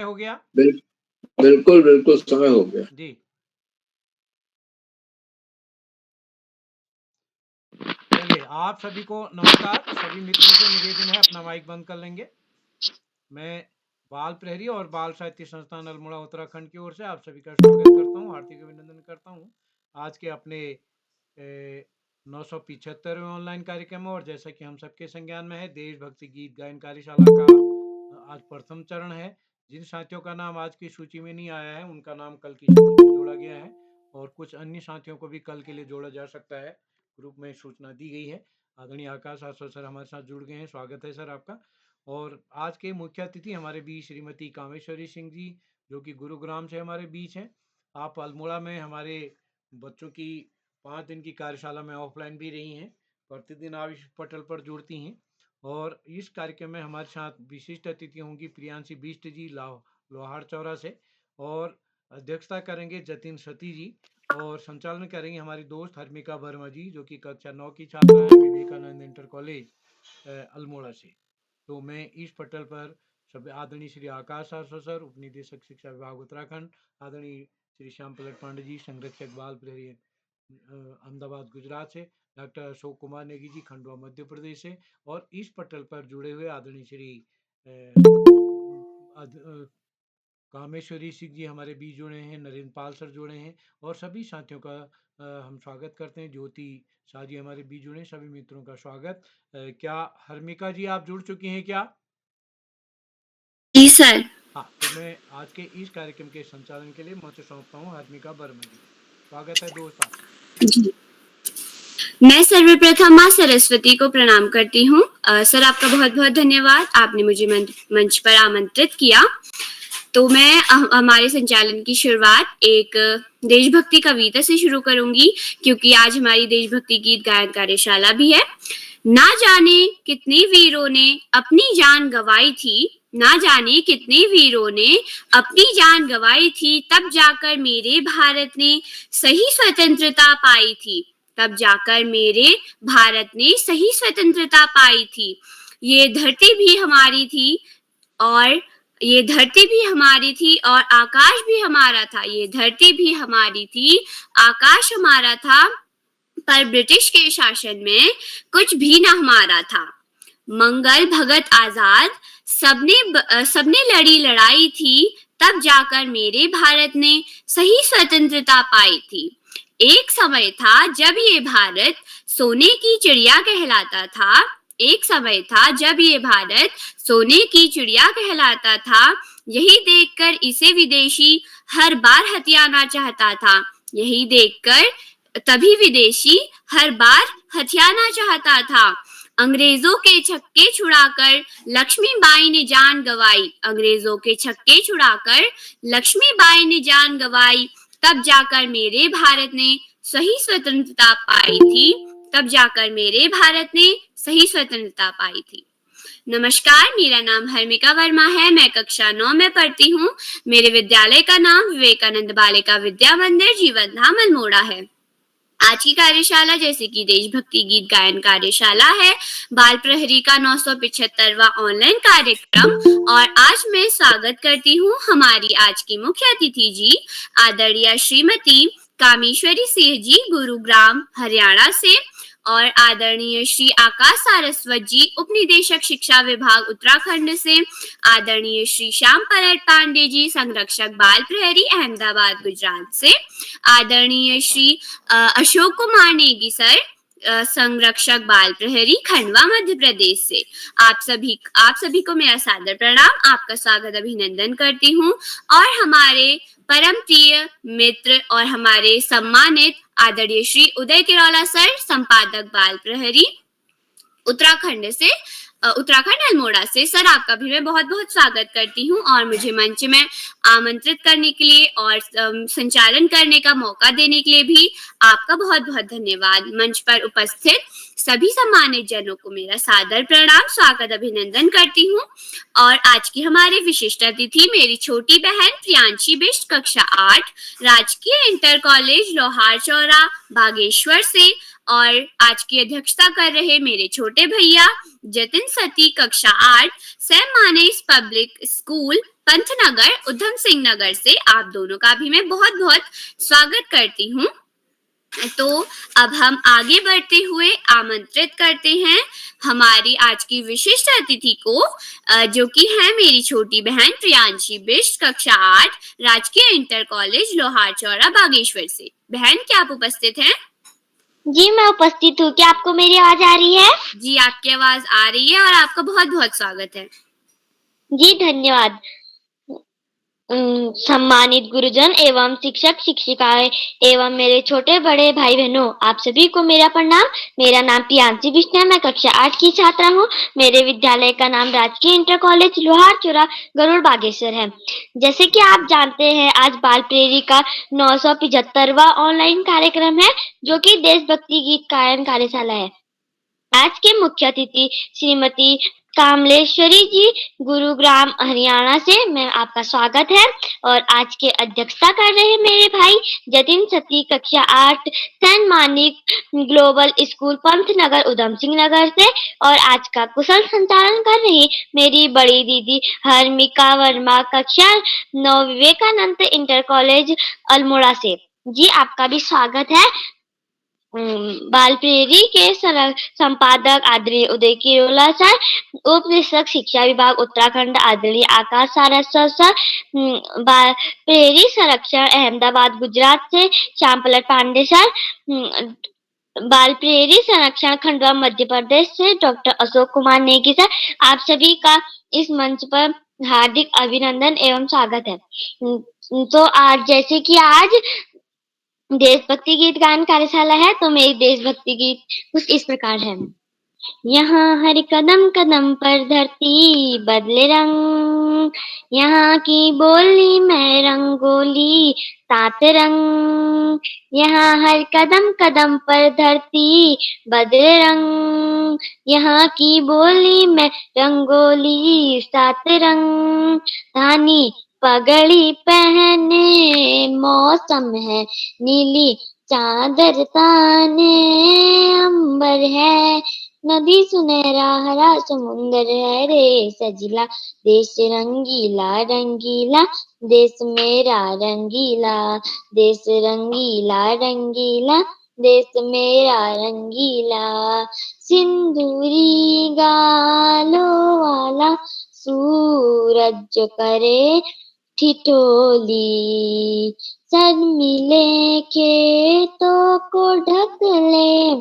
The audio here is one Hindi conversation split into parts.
हो गया? बिल्कुल बिल्कुल समय हो गया जी। चलिए, आप सभी को नमस्कार। सभी मित्रों से निवेदन है अपना माइक बंद कर लेंगे। मैं बाल प्रहरी और बाल साहित्य संस्थान अल्मोड़ा उत्तराखंड की ओर से आप सभी का स्वागत करता हूँ, हार्दिक अभिनंदन करता हूँ आज के अपने 975वें ऑनलाइन कार्यक्रम में। और जैसा कि हम सबके संज्ञान में है, देशभक्ति गीत गायन कार्यशाला का आज प्रथम चरण है। जिन साथियों का नाम आज की सूची में नहीं आया है, उनका नाम कल की सूची में जोड़ा गया है, और कुछ अन्य साथियों को भी कल के लिए जोड़ा जा सकता है। ग्रुप में सूचना दी गई है। आदरणीय आकाश आसो सर हमारे साथ जुड़ गए हैं, स्वागत है सर आपका। और आज के मुख्य अतिथि हमारे बीच श्रीमती कामेश्वरी सिंह जी, जो कि गुरुग्राम से हमारे बीच हैं। आप अल्मोड़ा में हमारे बच्चों की 5 दिन की कार्यशाला में ऑफलाइन भी रही हैं, प्रतिदिन आप इस पटल पर जुड़ती हैं। और इस कार्यक्रम में हमारे साथ विशिष्ट अतिथि होंगी प्रियांशी बिष्ट जी लोहार चौरा से, और अध्यक्षता करेंगे जतिन सती जी, और संचालन करेंगे हमारी दोस्त हर्मिका वर्मा जी, जो कि कक्षा 9 की छात्रा है विवेकानंद इंटर कॉलेज अल्मोड़ा से। तो मैं इस पटल पर सब आदरणीय श्री आकाश आसो सर, उप निदेशक शिक्षा विभाग उत्तराखंड, आदरणीय श्री श्याम पलट पांडे जी, संरक्षक बाल प्रहरी अहमदाबाद गुजरात से, डॉक्टर अशोक कुमार नेगी जी, खंडवा मध्य प्रदेश से, और इस पटल पर जुड़े हुए आदरणीय श्री कामेश्वरी सिंह जी हमारे बीच जुड़े हैं, नरेंद्र पाल सर जुड़े हैं, और सभी साथियों का हम स्वागत करते हैं। ज्योति शाह जी हमारे बीच जुड़े हैं, सभी मित्रों का स्वागत। क्या हर्मिका जी आप जुड़ चुकी हैं क्या? जी सर। हाँ, तो मैं आज के इस कार्यक्रम के संचालन के लिए मंच सौंपता हूँ हर्मिका वर्मा जी। स्वागत है दोस्त आपका। जी, मैं सर्वप्रथम माँ सरस्वती को प्रणाम करती हूँ। सर आपका बहुत बहुत धन्यवाद, आपने मुझे मंच पर आमंत्रित किया। तो मैं हमारे संचालन की शुरुआत एक देशभक्ति कविता से शुरू करूंगी, क्योंकि आज हमारी देशभक्ति गीत गायन कार्यशाला भी है। ना जाने कितने वीरों ने अपनी जान गंवाई थी, ना जाने कितने वीरों ने अपनी जान गंवाई थी, तब जाकर मेरे भारत ने सही स्वतंत्रता पाई थी, तब जाकर मेरे भारत ने सही स्वतंत्रता पाई थी। ये धरती भी हमारी थी और ये धरती भी हमारी थी और आकाश भी हमारा था। ये धरती भी हमारी थी, आकाश हमारा था, पर ब्रिटिश के शासन में कुछ भी न हमारा था। मंगल भगत आजाद सबने लड़ी लड़ाई थी, तब जाकर मेरे भारत ने सही स्वतंत्रता पाई थी। एक समय था जब ये भारत सोने की चिड़िया कहलाता था, एक समय था जब ये भारत सोने की चिड़िया कहलाता था। यही देखकर इसे विदेशी हर बार हथियाना चाहता था, यही देखकर तभी विदेशी हर बार हथियाना चाहता था। अंग्रेजों के छक्के छुड़ाकर लक्ष्मीबाई ने जान गंवाई, अंग्रेजों के छक्के छुड़ाकर लक्ष्मीबाई ने जान गंवाई, तब जाकर मेरे भारत ने सही स्वतंत्रता पाई थी, तब जाकर मेरे भारत ने सही स्वतंत्रता पाई थी। नमस्कार, मेरा नाम हर्मिका वर्मा है, मैं कक्षा 9 में पढ़ती हूँ। मेरे विद्यालय का नाम विवेकानंद बालिका विद्या मंदिर जीवन धाम अल्मोड़ा है। आज की कार्यशाला जैसे कि देशभक्ति गीत गायन कार्यशाला है, बाल प्रहरी का 975वां ऑनलाइन कार्यक्रम, और आज मैं स्वागत करती हूँ हमारी आज की मुख्य अतिथि जी, आदरणीय श्रीमती कामेश्वरी सिंह जी गुरुग्राम हरियाणा से, और आदरणीय श्री आकाश सारस्वत जी उप निदेशक शिक्षा विभाग उत्तराखंड से, आदरणीय श्री श्याम पलट पांडे जी संरक्षक बाल प्रहरी अहमदाबाद गुजरात से, आदरणीय श्री अशोक कुमार नेगी सर संरक्षक बाल प्रहरी खंडवा मध्य प्रदेश से। आप सभी को मेरा सादर प्रणाम, आपका स्वागत अभिनंदन करती हूँ। और हमारे परम प्रिय मित्र और हमारे सम्मानित आदरणीय श्री उदय किरोला सर संपादक बाल प्रहरी उत्तराखंड से, उत्तराखंड अल्मोड़ा से। सर आपका भी मैं बहुत बहुत स्वागत करती हूँ, और मुझे मंच में आमंत्रित करने के लिए और संचालन करने का मौका देने के लिए भी आपका बहुत बहुत धन्यवाद। मंच पर उपस्थित सभी सम्मानित जनों को मेरा सादर प्रणाम, स्वागत अभिनंदन करती हूँ। और आज की हमारे विशिष्ट अतिथि मेरी छोटी बहन प्रियांशी बिष्ट कक्षा 8 राजकीय इंटर कॉलेज लोहार चौरा बागेश्वर से, और आज की अध्यक्षता कर रहे मेरे छोटे भैया जतिन सती कक्षा 8 सेंट मानिस पब्लिक स्कूल पंतनगर उधम सिंह नगर से आप दोनों का भी मैं बहुत बहुत स्वागत करती हूँ। तो अब हम आगे बढ़ते हुए आमंत्रित करते हैं हमारी आज की विशिष्ट अतिथि को, जो कि है मेरी छोटी बहन प्रियांशी बिष्ट, कक्षा 8, राजकीय इंटर कॉलेज लोहार चौरा बागेश्वर से। बहन, क्या आप उपस्थित हैं? जी मैं उपस्थित हूँ। क्या आपको मेरी आवाज आ रही है? जी, आपकी आवाज आ रही है और आपका बहुत बहुत स्वागत है। जी धन्यवाद। सम्मानित गुरुजन एवं शिक्षक शिक्षिकाएं एवं मेरे छोटे बड़े भाई बहनों, आप सभी को मेरा प्रणाम। मेरा नाम प्रियांशी बिष्ट है। मैं कक्षा 8 की छात्रा हूँ। मेरे विद्यालय का नाम राजकीय इंटर कॉलेज लोहार चौरा गरुड़ बागेश्वर है। जैसे कि आप जानते हैं, आज बाल प्रेरी का 975वां ऑनलाइन कार्यक्रम है, जो कि देशभक्ति गीत गायन कार्यशाला है। आज के मुख्य अतिथि श्रीमती कामलेश्वरी जी, गुरुग्राम हरियाणा से। मैं आपका स्वागत है। और आज के अध्यक्षता कर रहे हैं मेरे भाई जतिन सती, कक्षा 8, saint Manik global school Pantnagar Udham Singh Nagar से। और आज का कुशल संचालन कर रही मेरी बड़ी दीदी हरमिका वर्मा, कक्षा 9, विवेकानंद इंटर कॉलेज अल्मोड़ा से। जी आपका भी स्वागत है। बाल प्रेरी के संपादक आदरणीय उदय किरोला सर, उप निरीक्षक शिक्षा विभाग उत्तराखंड आदरणीय आकाश सारस्वत सर, बाल प्रेरी संरक्षण अहमदाबाद गुजरात से श्याम पलट पांडे सर, बाल प्रेरी संरक्षण खंडवा मध्य प्रदेश से डॉक्टर अशोक कुमार नेगी सर। आप सभी का इस मंच पर हार्दिक अभिनंदन एवं स्वागत है। तो आज जैसे कि आज देशभक्ति गीत गायन कार्यशाला है, तो मेरी देशभक्ति गीत कुछ इस प्रकार है। यहाँ हर कदम कदम पर धरती बदले रंग, यहाँ की बोली में रंगोली 7 रंग। यहाँ हर कदम कदम पर धरती बदले रंग, यहाँ की बोली में रंगोली 7 रंग। धानी पगड़ी पहने मौसम है नीली, चादर ताने अंबर है, नदी सुनहरा हरा समुंदर है रे सजिला। देश रंगीला रंगीला देश मेरा रंगीला, देश रंगीला रंगीला देश मेरा रंगीला। सिंदूरी गालों वाला सूरज जो करे ठिठोली, शर्मीले खेतों को ढक ले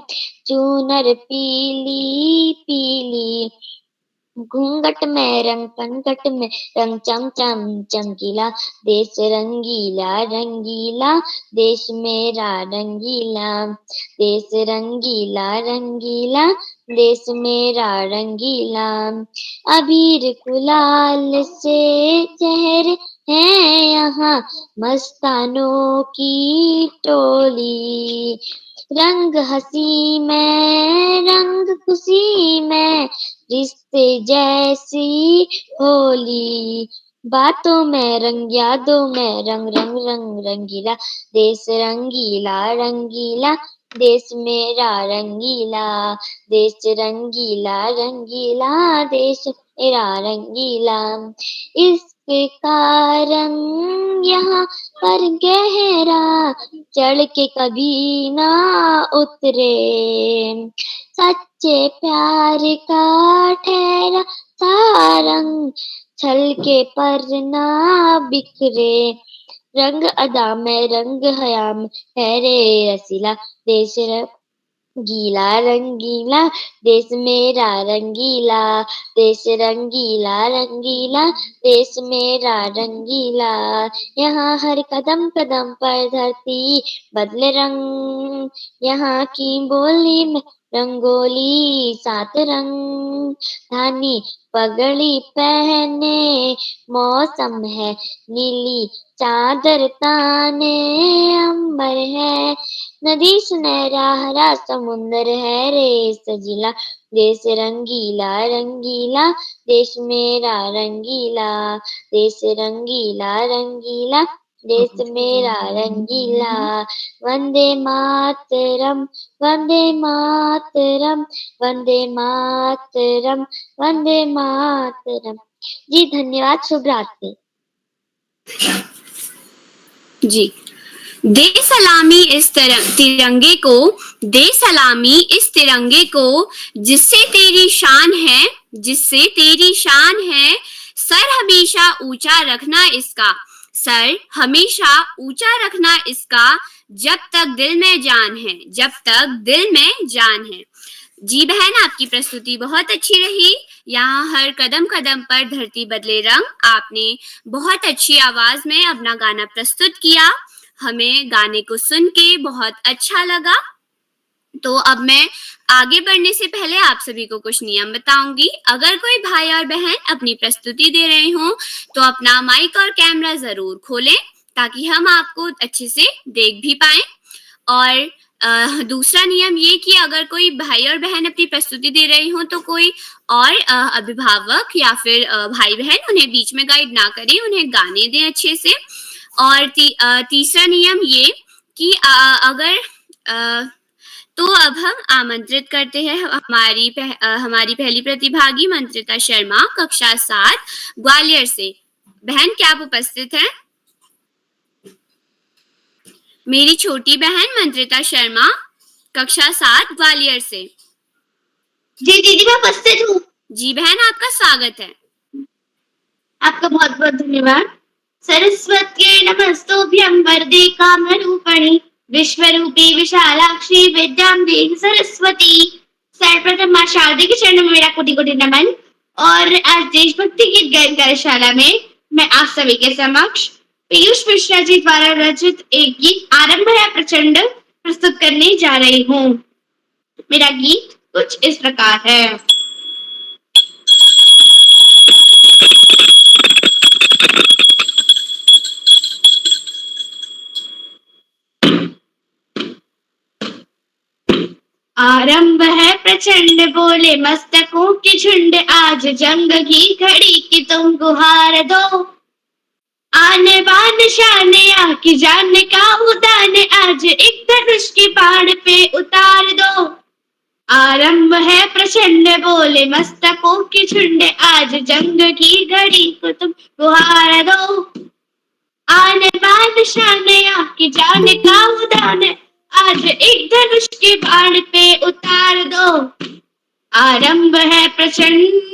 चूनर पीली पीली। घूंघट में रंग पनघट में रंग चम चम चमकीला, देश रंगीला रंगीला देश मेरा रंगीला, देश रंगीला रंगीला देश मेरा रंगीला। अबीर गुलाल से चेहरे हैं यहाँ मस्तानों की टोली, रंग हंसी में रंग खुशी में रिश्ते जैसी होली। बातों में रंग यादों में रंग रंग रंग रंगीला, देश रंगीला रंगीला देश मेरा रंगीला, देश रंगीला रंगीला देश मेरा रंगीला। इसके कारण यहाँ पर गहरा चढ़ के कभी ना उतरे, सच्चे प्यार का ठहरा था रंग छलके पर ना बिखरे। रंग अदा में रंग हया में है रे रसीला, देश रंगीला रंगीला देश मेरा रंगीला, देश रंगीला रंगीला देश मेरा रंगीला। यहाँ हर कदम कदम पर धरती बदले रंग, यहाँ की बोली में रंगोली 7 रंग। धानी पगड़ी पहने मौसम है नीली, चादर ताने अंबर है, नदी सुनहरा हरा समुंदर है रे सजिला। देश रंगीला रंगीला देश मेरा रंगीला, देश रंगीला रंगीला देश मेरा रंगीला। वंदे मातरम वंदे मातरम वंदे मातरम वंदे मातरम। जी धन्यवाद। शुभ रात्रि। जी। दे सलामी इस तिरंगे को, दे सलामी इस तिरंगे को, जिससे तेरी शान है, जिससे तेरी शान है, सर हमेशा ऊंचा रखना इसका, सर हमेशा ऊंचा रखना इसका, जब तक दिल में जान है, जब तक दिल में जान है। जी बहन, आपकी प्रस्तुति बहुत अच्छी रही। यहाँ हर कदम कदम पर धरती बदले रंग, आपने बहुत अच्छी आवाज में अपना गाना प्रस्तुत किया। हमें गाने को सुन के बहुत अच्छा लगा। तो अब मैं आगे बढ़ने से पहले आप सभी को कुछ नियम बताऊंगी। अगर कोई भाई और बहन अपनी प्रस्तुति दे रहे हो तो अपना माइक और कैमरा जरूर खोलें ताकि हम आपको अच्छे से देख भी पाएं। और दूसरा नियम ये कि अगर कोई भाई और बहन अपनी प्रस्तुति दे रहे हो तो कोई और अभिभावक या फिर भाई बहन उन्हें बीच में गाइड ना करें, उन्हें गाने दें अच्छे से। और तीसरा नियम ये कि तो अब हम आमंत्रित करते हैं हमारी पहली प्रतिभागी मंत्रिता शर्मा, कक्षा 7 ग्वालियर से। बहन, क्या आप उपस्थित हैं? मेरी छोटी बहन मंत्रिता शर्मा, कक्षा 7 ग्वालियर से। जी दीदी, मैं उपस्थित हूँ। जी बहन, आपका स्वागत है। आपका बहुत बहुत धन्यवाद। सरस्वती नमस्तुभ्यं वरदे कामरूपिणी विश्वरूपी विशालाक्षी विद्यां देहि सरस्वती। सर्वप्रथम मां शारदा के चरणों में मेरा कोटि कोटि नमन। और आज देशभक्ति गीत गायन कार्यशाला में मैं आप सभी के समक्ष पीयूष मिश्रा जी द्वारा रचित एक गीत आरंभ है प्रचंड प्रस्तुत करने जा रही हूँ। मेरा गीत कुछ इस प्रकार है। आरंभ है प्रचंड बोले मस्तकों की झुंड, आज जंग की घड़ी की तुम गुहार दो। आने बान शान की जान का उदान, आज एक धनुष की बाण पे उतार दो। आरंभ है प्रचंड बोले मस्तकों की झुंड, आज जंग की घड़ी को तुम गुहार दो। आने बान शान की जान का उदान, आज एक धनुष के बाण पे उतार दो। आरंभ है प्रचंड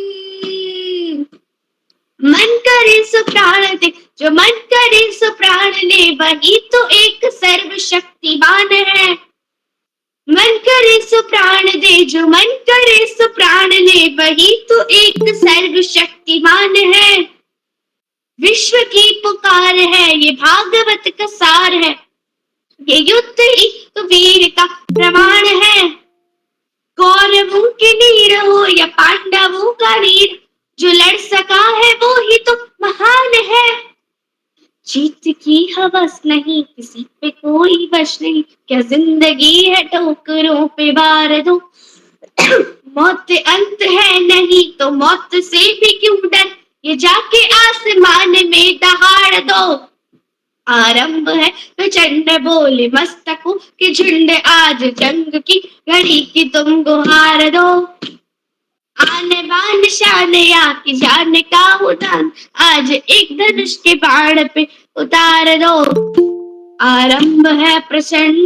मन करे सो प्राण दे, जो मन करे सो प्राण ले, वही तो एक सर्वशक्तिमान है। मन करे सो प्राण दे, जो मन करे सो प्राण ले, वही तो एक सर्वशक्तिमान है। विश्व की पुकार है, ये भागवत का सार है, ये युद्ध ही तो वीर का प्रमाण है। कौरवों के वीर हो या पांडवों का वीर, जो लड़ सका है वो ही तो महान है। जीत की हवस नहीं, किसी पे कोई वश नहीं, क्या जिंदगी है ठोकरों पे वार दो। मौत अंत है नहीं तो मौत से भी क्यों डर, ये जाके आसमान में दहाड़ दो। आरंभ है प्रचंड बोले मस्तकों की झुंड, आज जंग की घड़ी की तुम गुहार दो। आने बान शान की जान का उदान, आज एक धनुष के बाण पे उतार दो। आरंभ है प्रचंड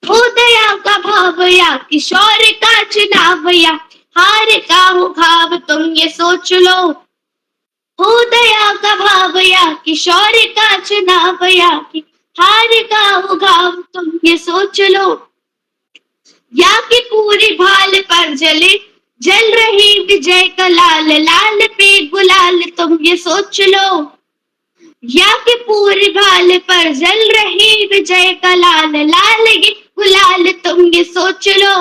हो दया का भाव या किशोर का चुनाव, या हार का हो घाव तुम ये सोच लो। हो दया का भाव या किशोर का चुनाव, या कि हार का हो घाव तुम ये सोच लो। या कि पूरी भाल पर जल रही विजय का लाल, लाल पे गुलाल तुम ये सोच लो। या कि पूरी भाल पर जल रही विजय का लाल, लाल ये गुलाल तुम ये सोच लो।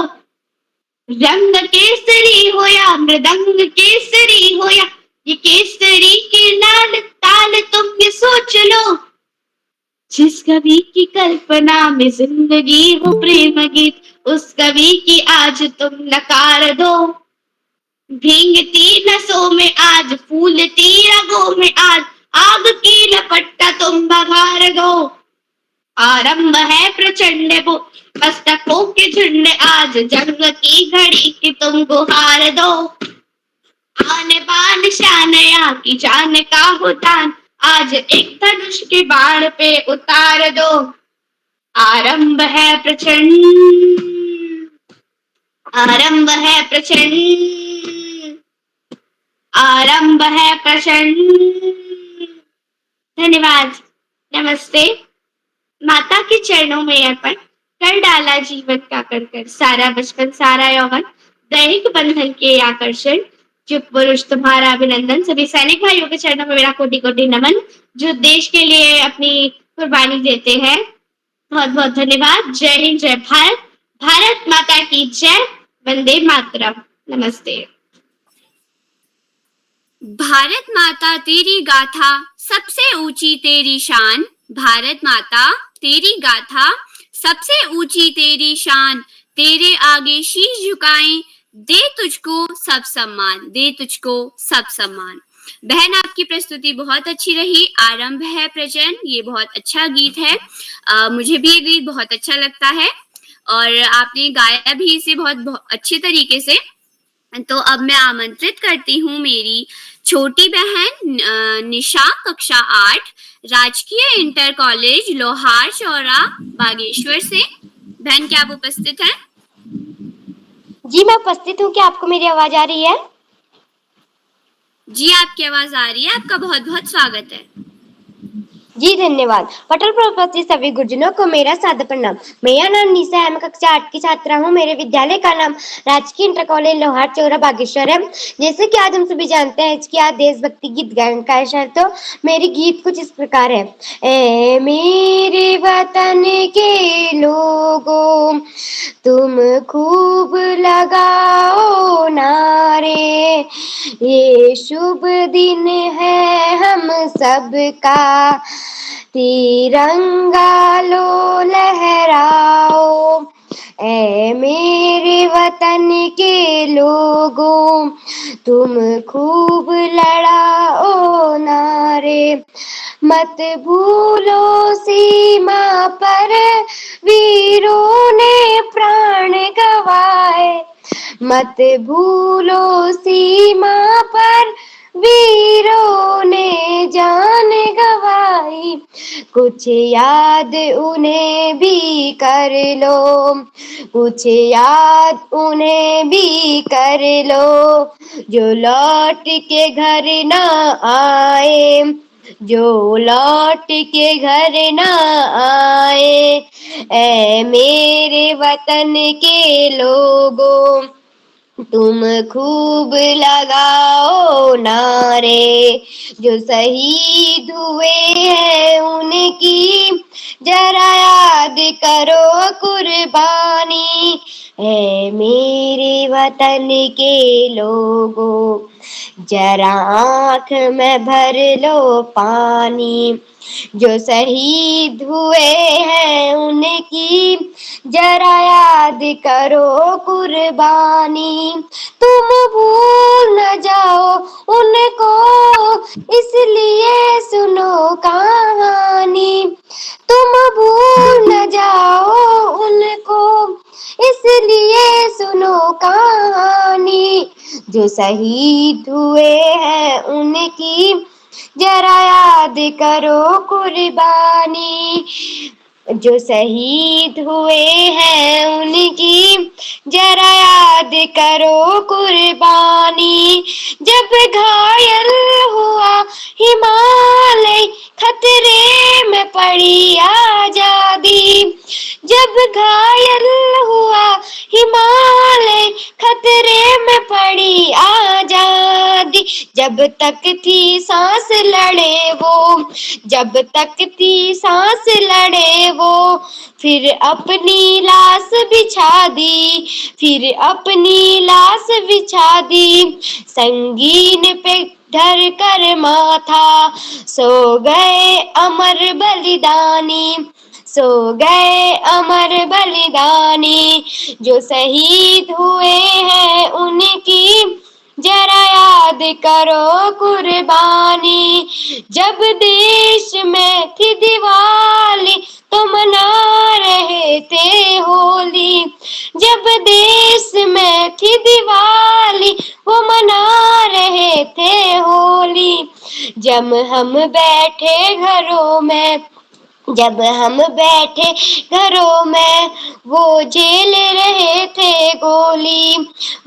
रंग केसरी हो या मृदंग केसरी हो, या ये केसरी के लाल ताल तुम ये सोच लो। जिस कवि की कल्पना में जिंदगी हो प्रेम गीत, उस कवि की आज तुम नकार दो। भींगती नसों में आज फूलती रगों में आज, आग की लपट्टा तुम बघार दो। आरंभ है प्रचंड वो मस्तकों के झुंड, आज जंग की घड़ी की तुम गुहार दो। आने बान शान माँ की जान का हो दान, आज एक धनुष के बाण पे उतार दो। आरंभ है प्रचंड, आरंभ है प्रचंड, आरंभ है प्रचंड। धन्यवाद। नमस्ते। माता के चरणों में अर्पण, कर डाला जीवन का कर, सारा बचपन सारा यौवन, दैनिक बंधन के आकर्षण, युग पुरुष तुम्हारा अभिनंदन। सभी सैनिक भाइयों के चरणों में मेरा कोटि कोटि नमन, जो देश के लिए अपनी कुर्बानी देते हैं। बहुत बहुत धन्यवाद। जय हिंद, जय भारत, भारत माता की जय, वंदे मातरम। नमस्ते। भारत माता तेरी गाथा सबसे ऊंची तेरी शान, भारत माता तेरी गाथा सबसे ऊंची तेरी शान, तेरे आगे शीश झुकाएं, दे तुझको सब सम्मान, दे तुझको सब सम्मान। बहन आपकी प्रस्तुति बहुत अच्छी रही। आरंभ है प्रचंड, ये बहुत अच्छा गीत है। मुझे भी ये गीत बहुत अच्छा लगता है और आपने गाया भी इसे बहुत अच्छे तरीके से। तो अब मैं आमंत्रित करती हूँ मेरी छोटी बहन निशा, कक्षा 8, राजकीय इंटर कॉलेज लोहार चौरा बागेश्वर से। बहन क्या आप उपस्थित हैं? जी मैं उपस्थित हूँ। क्या आपको मेरी आवाज आ रही है? जी आपकी आवाज आ रही है। आपका बहुत बहुत स्वागत है। जी धन्यवाद। पटल पर उपस्थित सभी गुरुजनों को मेरा सादर प्रणाम। मेरा नाम निशा है, मैं कक्षा 8 की छात्रा हूँ। मेरे विद्यालय का नाम राजकीय इंटर कॉलेज लोहार चौरा बागेश्वर है। जैसे कि आज हम सभी जानते हैं कि आज देशभक्ति गीत गायन का है, तो मेरी गीत कुछ इस प्रकार है। ए मेरे वतन के लोगों, तुम खूब लगाओ नारे, ये शुभ दिन है हम सबका, तिरंगा लो लहराओ। ऐ मेरे वतन के लोगों, तुम खूब लड़ाओ नारे, मत भूलो सीमा पर वीरों ने प्राण गवाए, मत भूलो सीमा पर वीरों ने जान गवाई, कुछ याद उन्हें भी कर लो, कुछ याद उन्हें भी कर लो, जो लौट के घर ना आए, जो लौट के घर ना आए। ऐ मेरे वतन के लोगों, तुम खूब लगाओ नारे, जो शहीद हुए हैं उनकी जरा याद करो कुर्बानी। है मेरे वतन के लोगों, जरा आँख में भर लो पानी, जो शहीद हुए हैं उनकी जरा याद करो कुर्बानी। तुम भूल न जाओ उनको, इसलिए सुनो कहानी, तुम भूल न जाओ उनको, इसलिए सुनो कहानी, जो शहीद हुए हैं उनकी जरा याद करो कुर्बानी, जो शहीद हुए हैं उनकी जरा याद करो कुर्बानी। जब घायल हुआ हिमालय, खतरे में पड़ी आजादी, जब घायल हुआ हिमालय, खतरे में पड़ी आजादी, जब तक थी सांस लड़े वो, जब तक थी सांस लड़े वो, फिर अपनी लाश बिछा दी, फिर अपनी लाश बिछा दी, संगीन पे धर कर माथा, सो गए अमर बलिदानी, सो गए अमर बलिदानी, जो शहीद हुए हैं उनकी जरा याद करो कुर्बानी। जब देश में थी दिवाली तो मना रहे थे होली, जब देश में थी दिवाली वो मना रहे थे होली, जब हम बैठे घरों में, जब हम बैठे घरों में, वो झेल रहे थे गोली,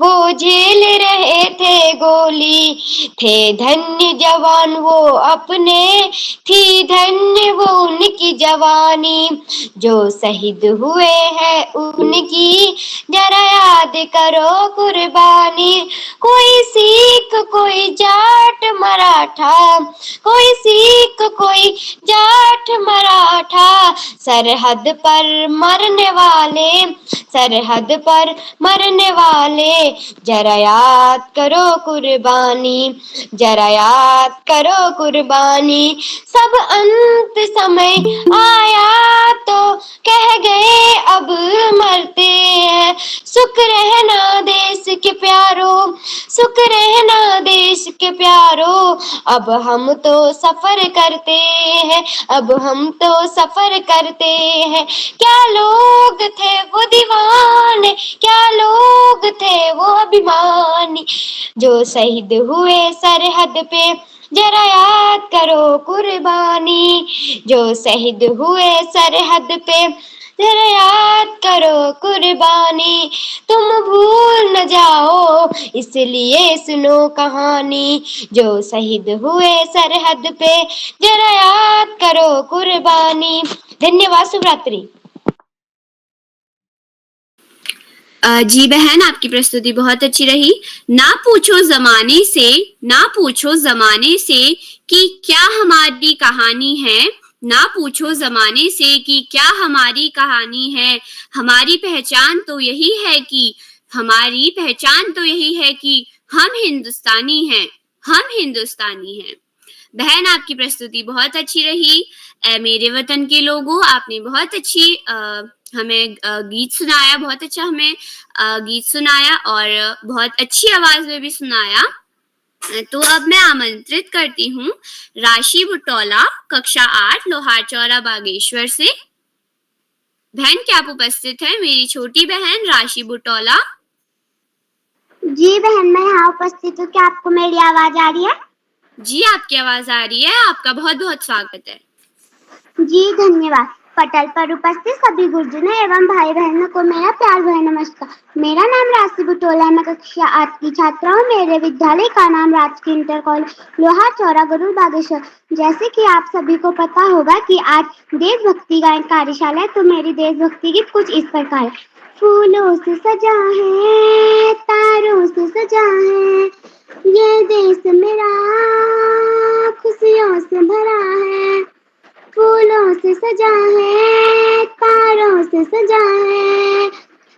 वो झेल रहे थे गोली। थे धन्य जवान वो अपने, थी धन्य वो उनकी जवानी। जो शहीद हुए हैं उनकी जरा याद करो कुर्बानी। कोई सिख कोई जाट मराठा, कोई सिख कोई जाट मराठा, सरहद पर मरने वाले, सरहद पर मरने वाले। जरा याद करो कुर्बानी, जरा याद करो कुर्बानी। सब अंत समय आया तो कह गए अब मरते हैं। सुख रहना देश के प्यारो, सुख रहना देश के प्यारो। अब हम तो सफर करते हैं, अब हम तो सफर करते हैं। क्या लोग थे वो दीवाने, क्या लोग थे वो अभिमानी। जो शहीद हुए सरहद पे, जरा याद करो कुर्बानी। जो शहीद हुए सरहद पे, जरा याद करो कुर्बानी। तुम भूल न जाओ इसलिए सुनो कहानी। जो शहीद हुए सरहद पे, जरा याद करो कुर्बानी। धन्यवाद। शुभ रात्रि। जी बहन, आपकी प्रस्तुति बहुत अच्छी रही। ना पूछो जमाने से, ना पूछो जमाने से कि क्या हमारी कहानी है, ना पूछो जमाने से कि क्या हमारी कहानी है। हमारी पहचान तो यही है कि, हमारी पहचान तो यही है कि हम हिंदुस्तानी हैं, हम हिंदुस्तानी हैं। बहन, आपकी प्रस्तुति बहुत अच्छी रही। मेरे वतन के लोगों, आपने बहुत अच्छी हमें गीत सुनाया, बहुत अच्छा हमें गीत सुनाया और बहुत अच्छी आवाज में भी सुनाया। तो अब मैं आमंत्रित करती हूँ राशि बुटौला, कक्षा 8, लोहार चौरा, बागेश्वर से। बहन, क्या आप उपस्थित हैं? मेरी छोटी बहन राशि बुटौला। जी बहन, मैं यहाँ उपस्थित हूँ। क्या आपको मेरी आवाज आ रही है? जी, आपकी आवाज आ रही है। आपका बहुत बहुत स्वागत है। जी धन्यवाद। पटल पर उपस्थित सभी गुरुजनों एवं भाई बहनों को मेरा प्यार भरा नमस्कार। मेरा नाम राशि बुटौला, मैं कक्षा 8 की छात्रा हूँ। मेरे विद्यालय का नाम राजकीय इंटर कॉलेज लोहार चौरा, गरुड़, बागेश्वर। जैसे कि आप सभी को पता होगा कि आज देशभक्ति गायन कार्यशाला है, तो मेरी देशभक्ति गीत कुछ इस प्रकार है। फूलों से सजा है, तारों से सजा है, ये देश मेरा खुशियों से भरा है। फूलों से सजा है, तारों से सजा है,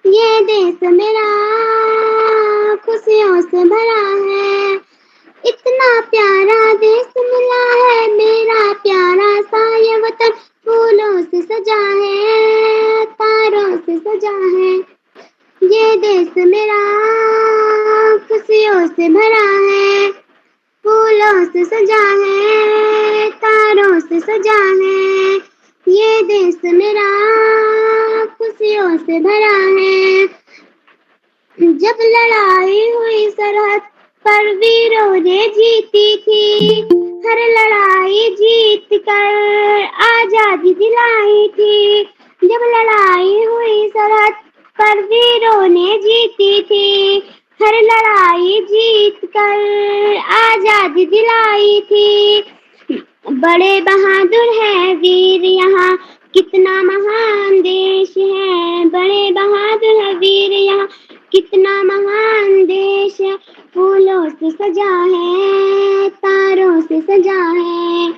ये देश मेरा खुशियों से भरा है। इतना प्यारा देश मिला है, मेरा प्यारा सा ये वतन। फूलों से सजा है, तारों से सजा है, ये देश मेरा खुशियों से भरा है। फूलों से सजा है, तारों से सजा है, ये देश मेरा खुशियों से भरा है। जब लड़ाई हुई सरहद पर वीरों ने जीती थी, हर लड़ाई जीत कर आजादी दिलाई थी। जब लड़ाई हुई सरहद पर वीरों ने जीती थी, हर लड़ाई जीत कर आजादी दिलाई थी। बड़े बहादुर है वीर यहाँ, कितना महान देश है। बड़े बहादुर है वीर यहाँ, कितना महान देश है। फूलों से सजा है, तारों से सजा है,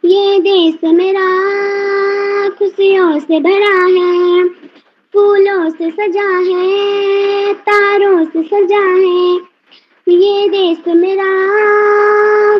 ये देश मेरा खुशियों से भरा है। फूलों से सजा है, तारों से सजा है, ये देश मेरा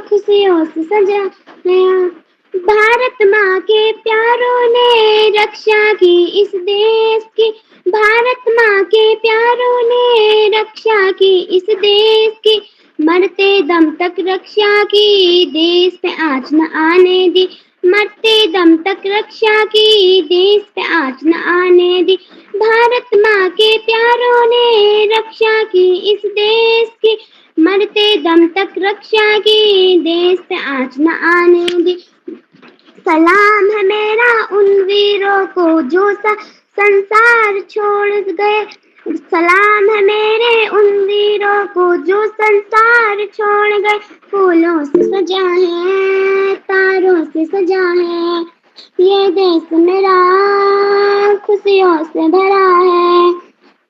खुशियों से सजा है। भारत माँ के प्यारों ने रक्षा की इस देश की, भारत माँ के प्यारों ने रक्षा की इस देश की। मरते दम तक रक्षा की, देश पे आँच न आने दी। मरते दम तक रक्षा की, देश पे आँच न आने दी। भारत माँ के प्यारों ने रक्षा की इस देश की। मरते दम तक रक्षा की, देश से आँच न आने दी। सलाम है मेरा उन वीरों को जो संसार छोड़ गए। सलाम है मेरे उन वीरों को जो संसार छोड़ गए। फूलों से सजा है, तारों से सजा है, ये देश मेरा खुशियों से भरा है।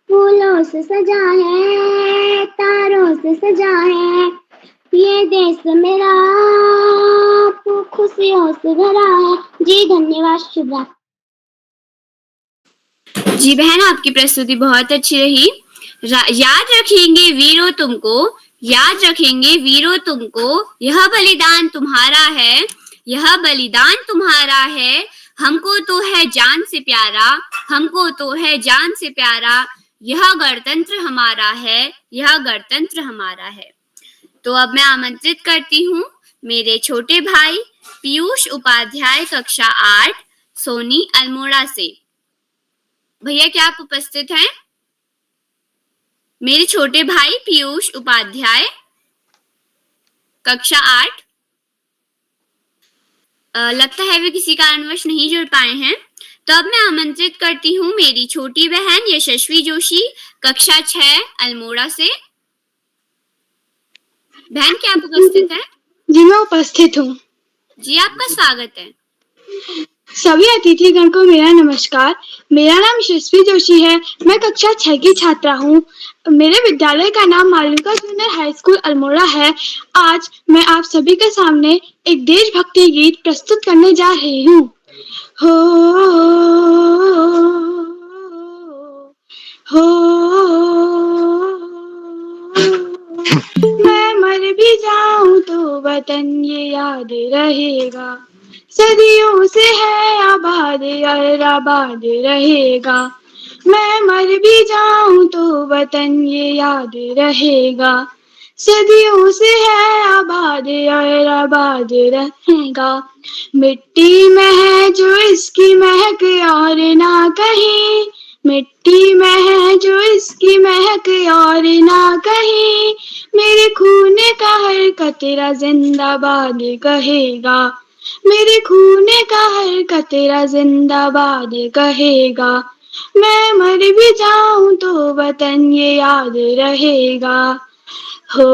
फूलों से सजा है, तारों से सजा है, ये देश मेरा खुशियों से भरा है। जी धन्यवाद। शुभ रात्रि। जी बहन, आपकी प्रस्तुति बहुत अच्छी रही। याद रखेंगे वीरों तुमको, याद रखेंगे वीरों तुमको, यह बलिदान तुम्हारा है, यह बलिदान तुम्हारा है। हमको तो है जान से प्यारा, हमको तो है जान से प्यारा, यह गणतंत्र हमारा है, यह गणतंत्र हमारा है। तो अब मैं आमंत्रित करती हूँ मेरे छोटे भाई पीयूष उपाध्याय, कक्षा 8, सोनी अल्मोड़ा से। भैया क्या आप उपस्थित हैं? मेरे छोटे भाई पीयूष उपाध्याय, कक्षा 8। लगता है वे किसी कारणवश नहीं जुड़ पाए हैं। तो अब मैं आमंत्रित करती हूँ मेरी छोटी बहन यशस्वी जोशी, कक्षा 6, अल्मोड़ा से। बहन क्या आप उपस्थित हैं? जी मैं उपस्थित हूँ। जी आपका स्वागत है। सभी अतिथिगण को मेरा नमस्कार। मेरा नाम यशस्वी जोशी है। मैं कक्षा 6 की छात्रा हूँ। मेरे विद्यालय का नाम Malvika junior high school Almora है। आज मैं आप सभी के सामने एक देशभक्ति गीत प्रस्तुत करने जा रही हूँ। मैं मर भी जाऊं तो वतन ये याद रहेगा, सदियों से है आबाद और आबाद रहेगा। मैं मर भी जाऊं तो वतन ये याद रहेगा, सदियों से है आबाद और आबाद रहेगा। मिट्टी में है जो इसकी महक और ना कहीं, मिट्टी में है जो इसकी महक और ना कहीं। मेरे खून का हर कतरा जिंदाबाद कहेगा, मेरे खून का हर कतरा जिंदाबाद कहेगा। मैं मर भी जाऊं तो वतन ये याद रहेगा। हो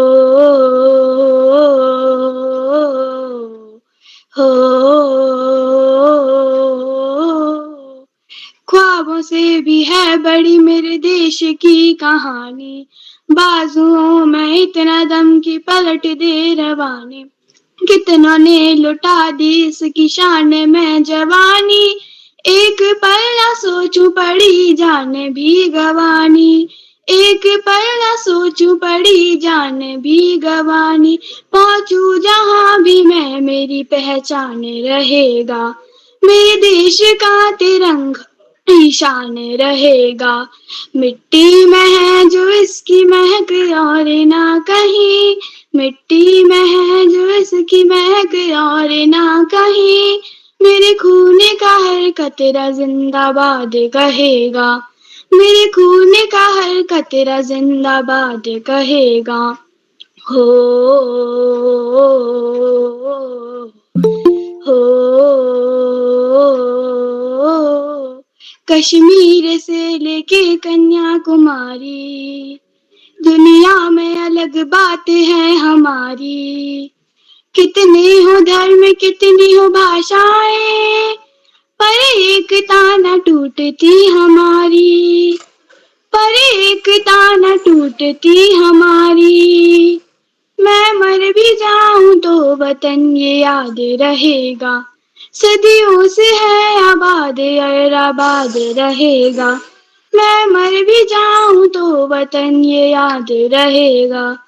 ख्वाबों से भी है बड़ी मेरे देश की कहानी, बाजुओं में इतना दम की पलट दे रवानी। कितनों ने लुटा दी इसकी शान में जवानी, एक पल ना सोचूं पड़ी जान भी गवानी, एक पल ना सोचूं पड़ी जान भी गवानी। पहुंचूं जहां भी मैं मेरी पहचान रहेगा, मेरे देश का तिरंगा निशान रहेगा। मिट्टी में है जो इसकी महक और ना कहीं, मिट्टी में है जो इसकी महक और ना कहीं। मेरे खून का हर कतरा जिंदाबाद कहेगा, मेरे खून का हर कतरा जिंदाबाद कहेगा। हो कश्मीर से लेके कन्याकुमारी, दुनिया में अलग बातें हैं हमारी। कितने हो धर्म कितनी हो भाषाएं, पर एकता न टूटती हमारी, पर एकता न टूटती हमारी। मैं मर भी जाऊं तो वतन ये याद रहेगा, सदियों से है आबाद और आबाद रहेगा। मैं मर भी जाऊं तो वतन ये याद रहेगा,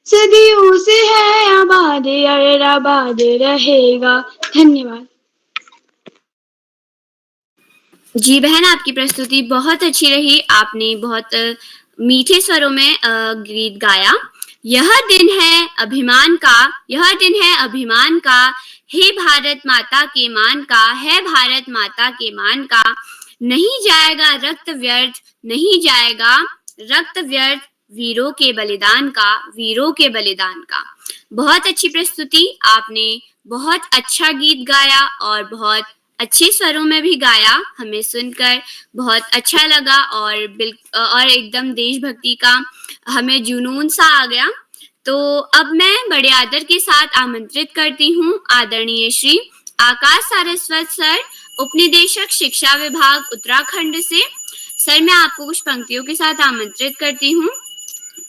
सदियों से है आबाद और आबाद रहेगा। धन्यवाद। जी बहन, आपकी प्रस्तुति बहुत अच्छी रही। आपने बहुत मीठे स्वरों में गीत गाया। यह दिन है अभिमान का, यह दिन है अभिमान का, हे भारत माता के मान का, है भारत माता के मान का। नहीं जाएगा रक्त व्यर्थ, नहीं जाएगा रक्त व्यर्थ, वीरों के बलिदान का। बहुत अच्छी प्रस्तुति, आपने बहुत अच्छा गीत गाया और बहुत अच्छे स्वरों में भी गाया। हमें सुनकर बहुत अच्छा लगा और एकदम देशभक्ति का हमें जुनून सा आ गया। तो अब मैं बड़े आदर के साथ आमंत्रित करती हूँ आदरणीय श्री आकाश सारस्वत सर, उपनिदेशक शिक्षा विभाग उत्तराखंड से। सर, मैं आपको कुछ पंक्तियों के साथ आमंत्रित करती हूँ।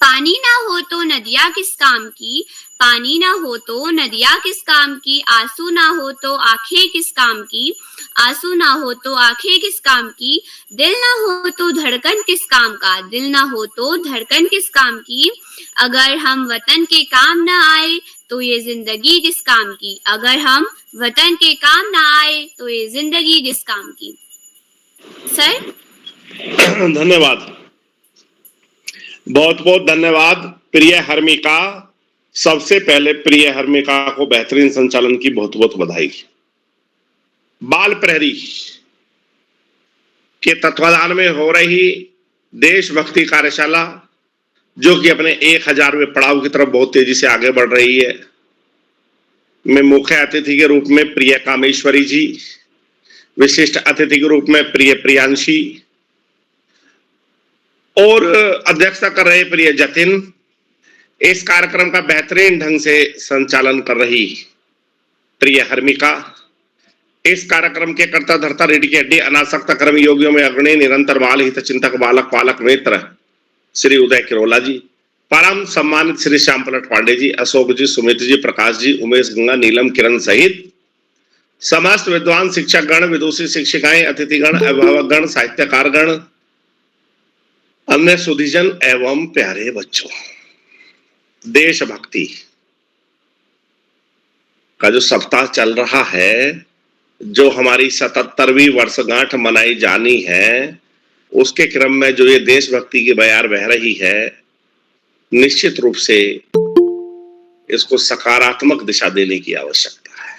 पानी ना हो तो नदियाँ किस काम की, पानी ना हो तो नदियाँ किस काम की, आंसू ना हो तो आंखें किस काम की, आंसू ना हो तो आंखें किस काम की, दिल ना हो तो धड़कन किस काम का, दिल ना हो तो धड़कन किस काम की, अगर हम वतन के काम ना आए तो ये जिंदगी किस काम की, अगर हम वतन के काम ना आए तो ये जिंदगी किस काम की। सर, धन्यवाद, बहुत बहुत धन्यवाद प्रिय हर्मिका। सबसे पहले प्रिय हर्मिका को बेहतरीन संचालन की बहुत बहुत बधाई। बाल प्रहरी के तत्वाधान में हो रही देशभक्ति कार्यशाला, जो कि अपने 1000वें पड़ाव की तरफ बहुत तेजी से आगे बढ़ रही है, में मुख्य अतिथि के रूप में प्रिय कामेश्वरी जी, विशिष्ट अतिथि के रूप में प्रिय प्रियांशी और अध्यक्षता कर रहे प्रिय जतिन, इस कार्यक्रम का बेहतरीन ढंग से संचालन कर रही प्रिय हर्मिका, इस कार्यक्रम के कर्ता धर्ता रीढ़ की हड्डी अनासक्त कर्म योगियों में अग्रणी निरंतर बाल हित चिंतक बालक पालक मित्र श्री उदय किरोला जी, परम सम्मानित श्री श्याम पलट पांडे जी, अशोक जी, सुमित जी, प्रकाश जी, उमेश, गंगा, नीलम, किरण सहित समस्त विद्वान शिक्षक गण, विदुषी शिक्षिकाएं, अतिथिगण, अभिभावक गण, साहित्यकार गण, अन्य सुधीजन एवं प्यारे बच्चों, देशभक्ति का जो सप्ताह चल रहा है, जो हमारी 77वीं वर्षगांठ मनाई जानी है, उसके क्रम में जो ये देशभक्ति की बयार बह रही है, निश्चित रूप से इसको सकारात्मक दिशा देने की आवश्यकता है।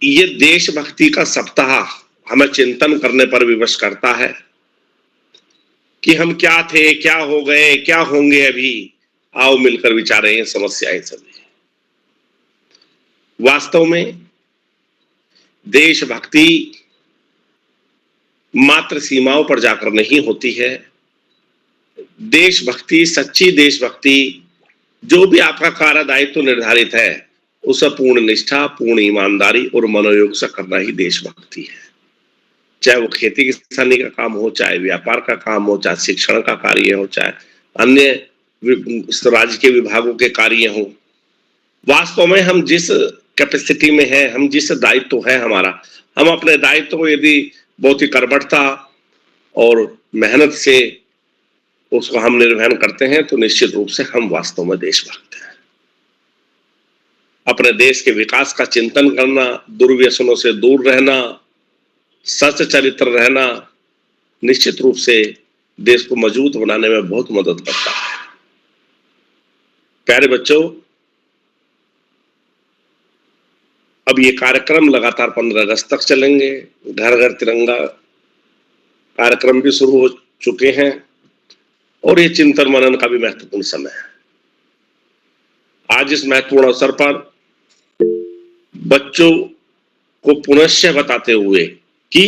ये देशभक्ति का सप्ताह हमें चिंतन करने पर विवश करता है कि हम क्या थे, क्या हो गए, क्या होंगे अभी। आओ मिलकर विचारें ये समस्याएं सभी। वास्तव में देशभक्ति मात्र सीमाओं पर जाकर नहीं होती है। देशभक्ति, सच्ची देशभक्ति, जो भी आपका कार्य दायित्व निर्धारित है, उसे पूर्ण निष्ठा, पूर्ण ईमानदारी और मनोयोग से करना ही देशभक्ति है। चाहे वो खेती किसानी का काम हो, चाहे व्यापार का काम हो, चाहे शिक्षण का कार्य हो, चाहे अन्य राज्य के विभागों के कार्य हो। वास्तव में हम जिस कैपेसिटी में है, हम जिस दायित्व है हमारा, हम अपने दायित्व को यदि बहुत ही कर्मठता और मेहनत से उसको हम निर्वहन करते हैं, तो निश्चित रूप से हम वास्तव में देशभक्त हैं। अपने देश के विकास का चिंतन करना, दुर्व्यसनों से दूर रहना, सच चरित्र रहना, निश्चित रूप से देश को मजबूत बनाने में बहुत मदद करता है। प्यारे बच्चों, अब ये कार्यक्रम लगातार 15 अगस्त तक चलेंगे। घर घर तिरंगा कार्यक्रम भी शुरू हो चुके हैं और ये चिंतन मनन का भी महत्वपूर्ण समय है। आज इस महत्वपूर्ण अवसर पर बच्चों को पुनश्च बताते हुए कि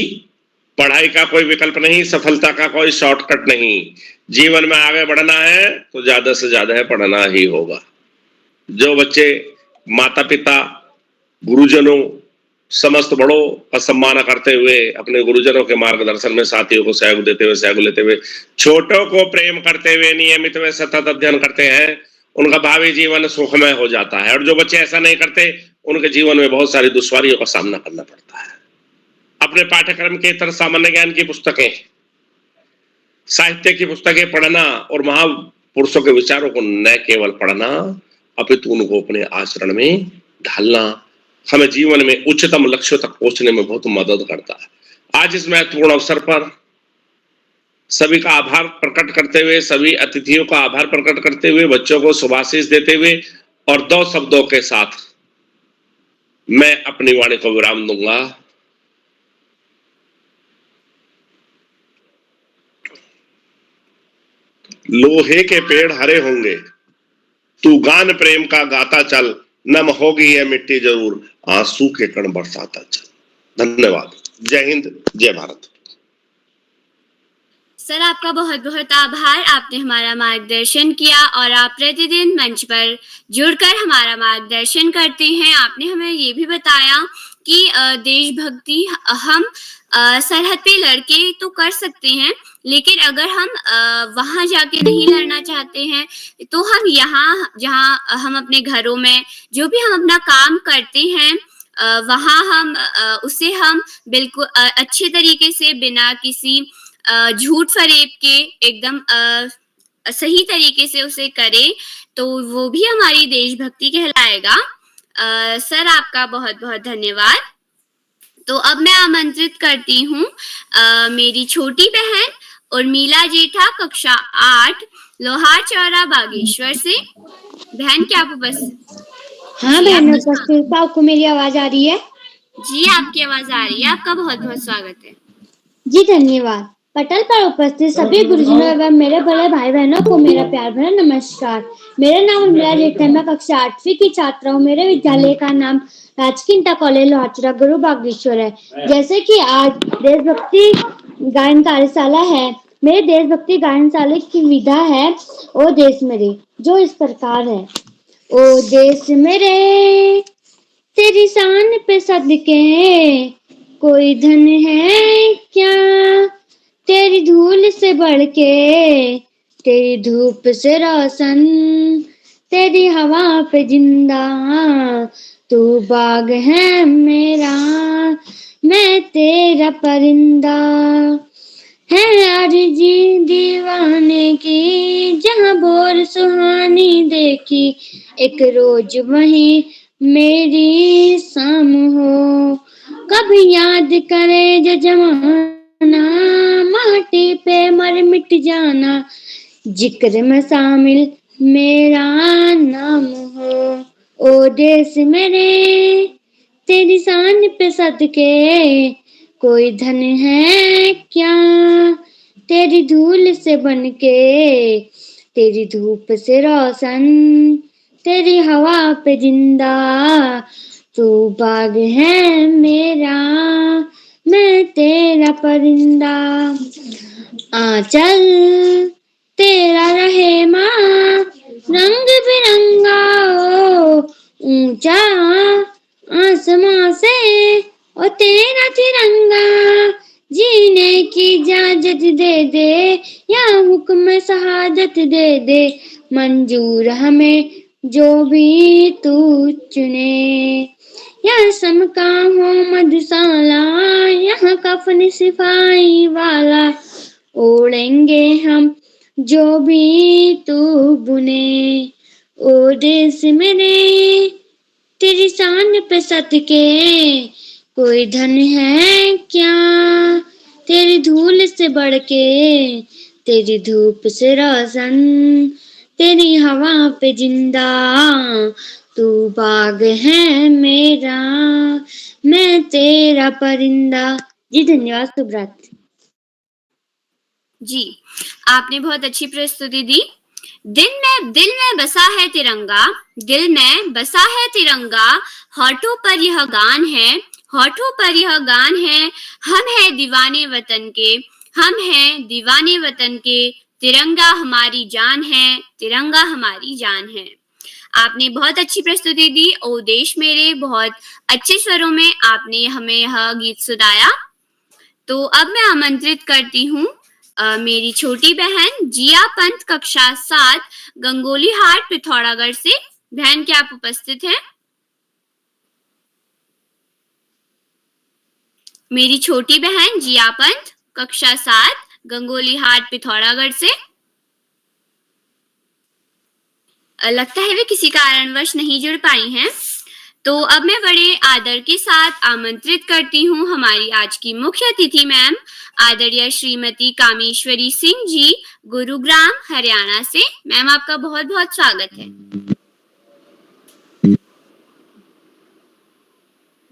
पढ़ाई का कोई विकल्प नहीं, सफलता का कोई शॉर्टकट नहीं। जीवन में आगे बढ़ना है तो ज्यादा से ज्यादा है पढ़ना ही होगा। जो बच्चे माता पिता, गुरुजनों, समस्त बड़ों का सम्मान करते हुए, अपने गुरुजनों के मार्गदर्शन में साथियों को सहयोग देते हुए, सहयोग लेते हुए, छोटों को प्रेम करते हुए नियमित व सतत अध्ययन करते हैं, उनका भावी जीवन सुखमय हो जाता है। और जो बच्चे ऐसा नहीं करते, उनके जीवन में बहुत सारी दुश्वारियों का सामना करना पड़ता है। अपने पाठ्यक्रम के इतर सामान्य ज्ञान की पुस्तकें, साहित्य की पुस्तकें पढ़ना और महापुरुषों के विचारों को न केवल पढ़ना, अपितु उनको अपने आचरण में ढालना हमें जीवन में उच्चतम लक्ष्यों तक पहुंचने में बहुत मदद करता है। आज इस महत्वपूर्ण अवसर पर सभी का आभार प्रकट करते हुए, सभी अतिथियों का आभार प्रकट करते हुए, बच्चों को शुभाशीष देते हुए और 2 शब्दों के साथ मैं अपनी वाणी को विराम दूंगा। लोहे के पेड़ हरे होंगे, तू गान प्रेम का गाता चल, नम होगी यह मिट्टी जरूर, आंसू के कण बरसाता चल। धन्यवाद। जय हिंद, जय भारत। सर आपका बहुत बहुत आभार, आपने हमारा मार्गदर्शन किया और आप प्रतिदिन मंच पर जुड़कर हमारा मार्गदर्शन करते हैं। आपने हमें ये भी बताया कि देशभक्ति हम सरहद पे लड़के तो कर सकते हैं, लेकिन अगर हम वहां जाके नहीं लड़ना चाहते हैं तो हम यहाँ जहाँ हम अपने घरों में जो भी हम अपना काम करते हैं वहाँ हम उसे हम बिल्कुल अच्छे तरीके से बिना किसी झूठ फरेब के एकदम सही तरीके से उसे करें तो वो भी हमारी देशभक्ति कहलाएगा। सर आपका बहुत बहुत धन्यवाद। तो अब मैं आमंत्रित करती हूँ मेरी छोटी बहन उर्मिला जेठा कक्षा 8 लोहार चौरा बागेश्वर से। बहन क्या आप उपस्थित? हाँ बहन उपस्थित। आपको मेरी आवाज आ रही है? जी आपकी आवाज आ रही है। आपका बहुत बहुत स्वागत है। जी धन्यवाद। पटल पर उपस्थित सभी गुरुजनों एवं मेरे बड़े भाई बहनों को मेरा प्यार भरा नमस्कार। मेरा नाम उर्मिला जेठा, मैं कक्षा 8वीं की छात्रा हूँ। मेरे विद्यालय का नाम राजकीय इंटर कॉलेज लोहारचौरा गुरु बागेश्वर है। जैसे कि आज देशभक्ति गायन कार्यशाला है, मेरे देशभक्ति गायनशाला की विधा है ओ देश मेरे, जो इस प्रकार है। ओ देश मेरे तेरी शान पे सदके कोई धन है क्या, तेरी धूल से बढ़ के, तेरी धूप से रोशन, तेरी हवा पे जिंदा, तू बाग है मेरा, मैं तेरा परिंदा। है अर्जी दीवाने की जहाँ बोर सुहानी देखी, एक रोज वही मेरी शाम हो, कभी याद करे जो जमाना, माटी पे मर मिट जाना, जिक्र में शामिल मेरा नाम हो। ओ देश मेरे तेरी शान पे सदके कोई धन है क्या, तेरी धूल से बनके, तेरी धूप से रोशन, तेरी हवा पे जिंदा, तू बाग है मेरा, मैं तेरा परिंदा। आंचल तेरा रहे माँ रंग बिरंगा, ओ ऊंचा आसमां से ओ तेरा तिरंगा, जीने की इजाजत दे दे या हुक्म शहादत दे दे, मंजूर हमें जो भी तू चुने। यह समकाम हो मधुशाला, यहाँ कफन सिपाही वाला, ओढ़ेंगे हम जो भी तू बुने। ओ देश मेरे तेरी शान पे सदके कोई धन है क्या, तेरी धूल से बढ़ के, तेरी धूप से रोशन, तेरी हवा पे जिंदा, तू बाग है मेरा, मैं तेरा परिंदा। जी धन्यवाद। शुभ रात्रि। जी आपने बहुत अच्छी प्रस्तुति दी। दिल में बसा है तिरंगा, दिल में बसा है तिरंगा, होठों पर यह गान है, होठों पर यह गान है, हम हैं दीवाने वतन के, हम हैं दीवाने वतन के, तिरंगा हमारी जान है, तिरंगा हमारी जान है। आपने बहुत अच्छी प्रस्तुति दी। ओ देश मेरे, बहुत अच्छे स्वरों में आपने हमें यह गीत सुनाया। तो अब मैं आमंत्रित करती हूँ मेरी छोटी बहन जिया पंत कक्षा 7 गंगोली हाट पिथौरागढ़ से। बहन क्या आप उपस्थित हैं? मेरी छोटी बहन जिया पंत कक्षा 7 गंगोली हाट पिथौरागढ़ से। लगता है वे किसी कारणवश नहीं जुड़ पाई हैं। तो अब मैं बड़े आदर के साथ आमंत्रित करती हूँ हमारी आज की मुख्य अतिथि मैम आदरणीय श्रीमती कामेश्वरी सिंह जी, गुरुग्राम हरियाणा से। मैम आपका बहुत बहुत स्वागत है।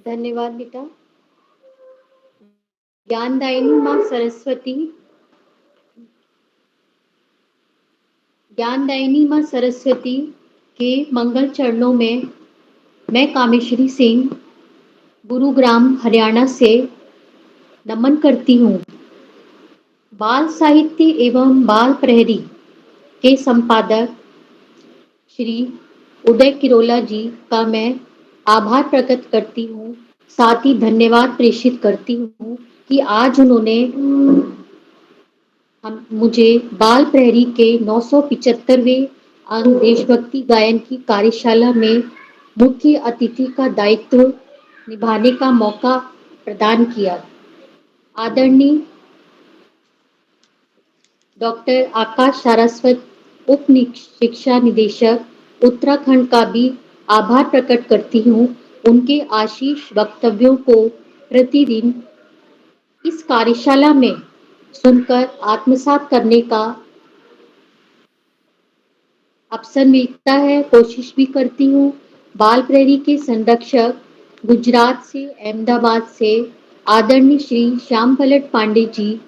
धन्यवाद बेटा। ज्ञानदायिनी माँ सरस्वती ज्ञानदायिनी माँ सरस्वती के मंगल चरणों में मैं कामेश्वरी सिंह गुरुग्राम हरियाणा से नमन करती हूँ। बाल साहित्य एवं बाल प्रहरी के संपादक श्री उदय किरोला जी का मैं आभार प्रकट करती हूँ, साथ ही धन्यवाद प्रेषित करती हूँ कि आज उन्होंने मुझे बाल प्रहरी के 975वें अंग देशभक्ति गायन की कार्यशाला में मुख्य अतिथि का दायित्व निभाने का मौका प्रदान किया। आदरणीय डॉक्टर आकाश सारस्वत उप शिक्षा निदेशक उत्तराखंड का भी आभार प्रकट करती हूँ। उनके आशीष वक्तव्यों को प्रतिदिन इस कार्यशाला में सुनकर आत्मसात करने का अवसर मिलता है, कोशिश भी करती हूँ। बाल प्रहरी के संरक्षक गुजरात से, अहमदाबाद से आदरणीय श्री श्याम पलट पांडे जी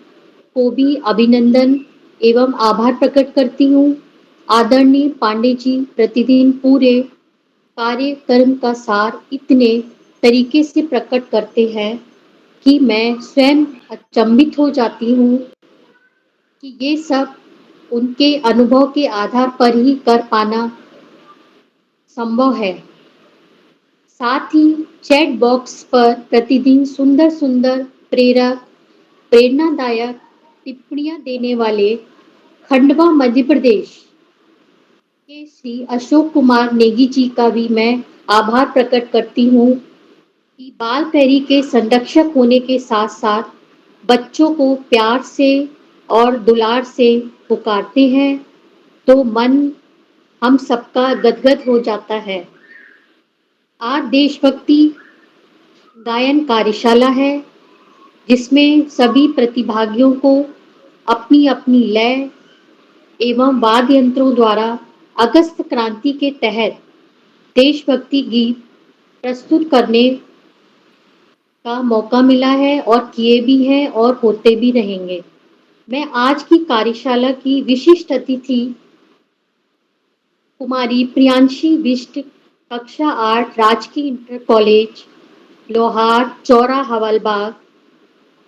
को भी अभिनंदन एवं आभार प्रकट करती हूँ। आदरणीय पांडे जी प्रतिदिन पूरे कार्यक्रम का सार इतने तरीके से प्रकट करते हैं कि मैं स्वयं अचंभित हो जाती हूँ कि ये सब उनके अनुभव के आधार पर ही कर पाना संभव है। साथ ही चैट बॉक्स पर प्रतिदिन सुंदर सुंदर प्रेरणादायक टिप्पणियां देने वाले खंडवा मध्य प्रदेश के श्री अशोक कुमार नेगी जी का भी मैं आभार प्रकट करती हूँ कि बाल प्रहरी के संरक्षक होने के साथ साथ बच्चों को प्यार से और दुलार से पुकारते हैं तो मन हम सबका गदगद हो जाता है। आज देशभक्ति गायन कार्यशाला है जिसमें सभी प्रतिभागियों को अपनी अपनी लय एवं वाद्य यंत्रों द्वारा अगस्त क्रांति के तहत देशभक्ति गीत प्रस्तुत करने का मौका मिला है और किए भी हैं और होते भी रहेंगे। मैं आज की कार्यशाला की विशिष्ट अतिथि कुमारी प्रियांशी बिष्ट कक्षा 8 राजकीय इंटर कॉलेज लोहार चौरा हवलबाग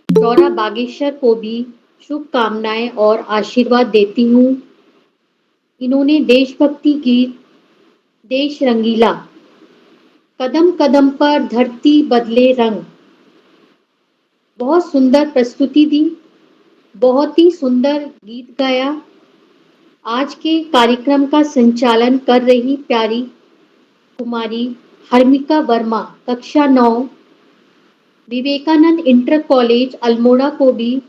चौरा बागेश्वर को भी शुभकामनाएं और आशीर्वाद देती हूँ। इन्होंने देशभक्ति गीत देश रंगीला, कदम कदम पर धरती बदले रंग बहुत सुंदर प्रस्तुति दी, बहुत ही सुंदर गीत गाया। आज के कार्यक्रम का संचालन कर रही प्यारी कुमारी हर्मिका वर्मा कक्षा 9 विवेकानंद इंटर कॉलेज अल्मोड़ा को भी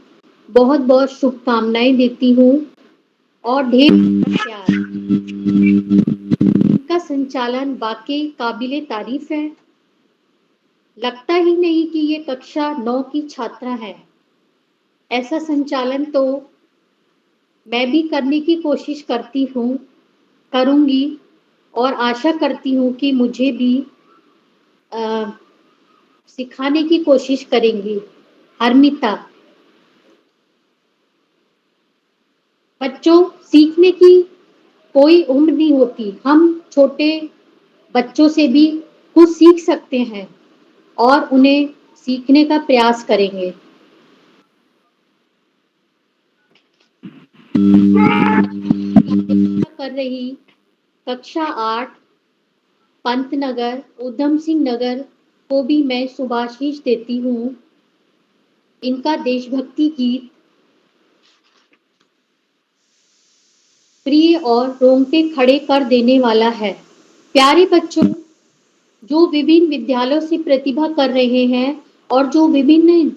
बहुत बहुत शुभकामनाएं देती हूँ और ढेर प्यार। इनका संचालन वाकई काबिले तारीफ है। लगता ही नहीं कि ये कक्षा 9 की छात्रा है। ऐसा संचालन तो मैं भी करने की कोशिश करती हूँ, करूँगी और आशा करती हूँ कि मुझे भी सिखाने की कोशिश करेंगी। हर्मिता, बच्चों सीखने की कोई उम्र नहीं होती। हम छोटे बच्चों से भी कुछ सीख सकते हैं और उन्हें सीखने का प्रयास करेंगे। कर रही कक्षा 8 पंतनगर उधम सिंह नगर को भी मैं शुभाशीष देती हूँ। इनका देशभक्ति गीत प्रिय और रोंगटे खड़े कर देने वाला है। प्यारे बच्चों, जो विभिन्न विद्यालयों से प्रतिभा कर रहे हैं और जो विभिन्न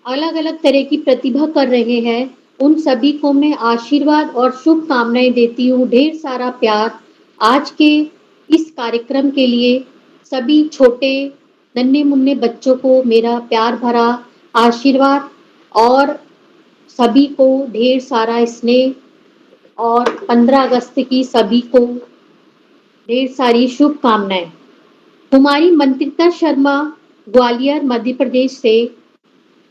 अलग अलग तरह की प्रतिभा कर रहे हैं, उन सभी को मैं आशीर्वाद और शुभकामनाएं देती हूँ। ढेर सारा प्यार आज के इस कार्यक्रम के लिए सभी छोटे नन्हे मुन्ने बच्चों को मेरा प्यार भरा आशीर्वाद और सभी को ढेर सारा स्नेह और 15 अगस्त की सभी को ढेर सारी शुभकामनाएं। कुमारी मंत्रिता शर्मा ग्वालियर मध्य प्रदेश से,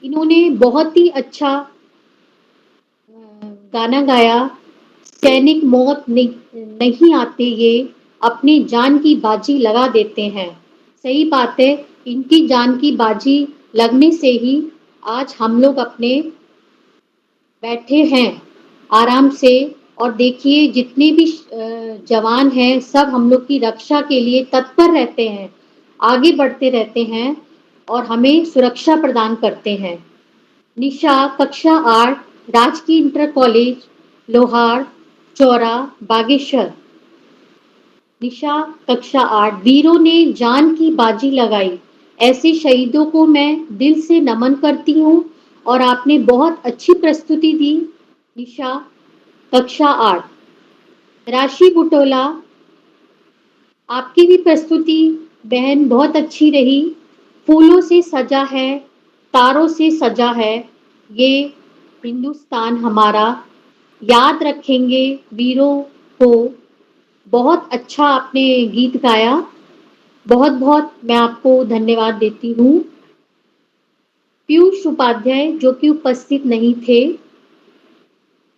इन्होंने बहुत ही अच्छा गाना गाया। सैनिक मौत नहीं आते, ये अपनी जान की बाजी लगा देते हैं। सही बात है, इनकी जान की बाजी लगने से ही आज हम लोग अपने बैठे हैं आराम से। और देखिए जितने भी जवान हैं सब हम लोग की रक्षा के लिए तत्पर रहते हैं, आगे बढ़ते रहते हैं और हमें सुरक्षा प्रदान करते हैं। निशा कक्षा 8 राजकीय इंटर कॉलेज लोहार चौरा बागेश्वर। निशा कक्षा 8 वीरों ने जान की बाजी लगाई, ऐसे शहीदों को मैं दिल से नमन करती हूँ और आपने बहुत अच्छी प्रस्तुति दी। निशा कक्षा 8 राशि बुटोला, आपकी भी प्रस्तुति बहन बहुत अच्छी रही। फूलों से सजा है, तारों से सजा है, ये हिंदुस्तान हमारा, याद रखेंगे वीरों को। बहुत अच्छा आपने गीत गाया, बहुत बहुत मैं आपको धन्यवाद देती हूँ। पीयूष उपाध्याय जो कि उपस्थित नहीं थे,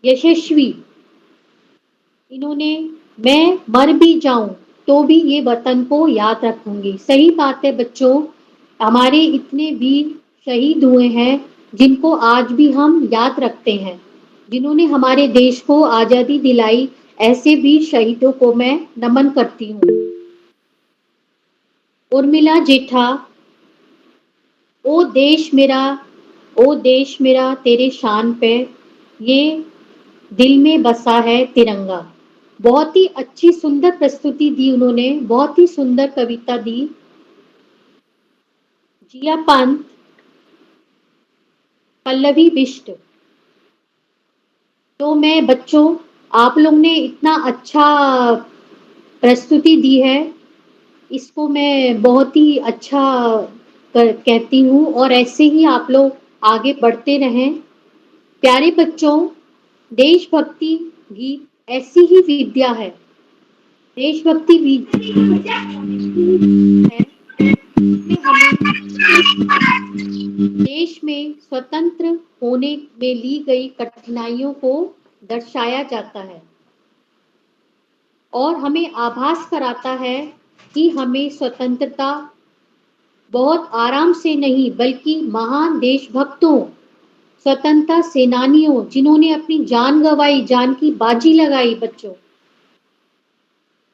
यशस्वी, इन्होंने मैं मर भी जाऊं तो भी ये वतन को याद रखूंगी। सही बात है बच्चों, हमारे इतने वीर शहीद हुए हैं जिनको आज भी हम याद रखते हैं, जिन्होंने हमारे देश को आजादी दिलाई, ऐसे वीर शहीदों को मैं नमन करती हूँ। उर्मिला जेठा, ओ देश मेरा तेरे शान पे ये दिल में बसा है तिरंगा। बहुत ही अच्छी सुंदर प्रस्तुति दी उन्होंने, बहुत ही सुंदर कविता दी। जिया पंत, पल्लवी बिष्ट। तो मैं बच्चों, आप लोग ने इतना अच्छा प्रस्तुति दी है, इसको मैं बहुत ही अच्छा कहती हूँ और ऐसे ही आप लोग आगे बढ़ते रहें। प्यारे बच्चों, देशभक्ति गीत ऐसी ही विद्या है, देशभक्ति विद्या है, देश में स्वतंत्र होने में ली गई कठिनाइयों को दर्शाया जाता है और हमें आभास कराता है कि हमें स्वतंत्रता बहुत आराम से नहीं बल्कि महान देशभक्तों, स्वतंत्रता सेनानियों जिन्होंने अपनी जान गंवाई, जान की बाजी लगाई बच्चों,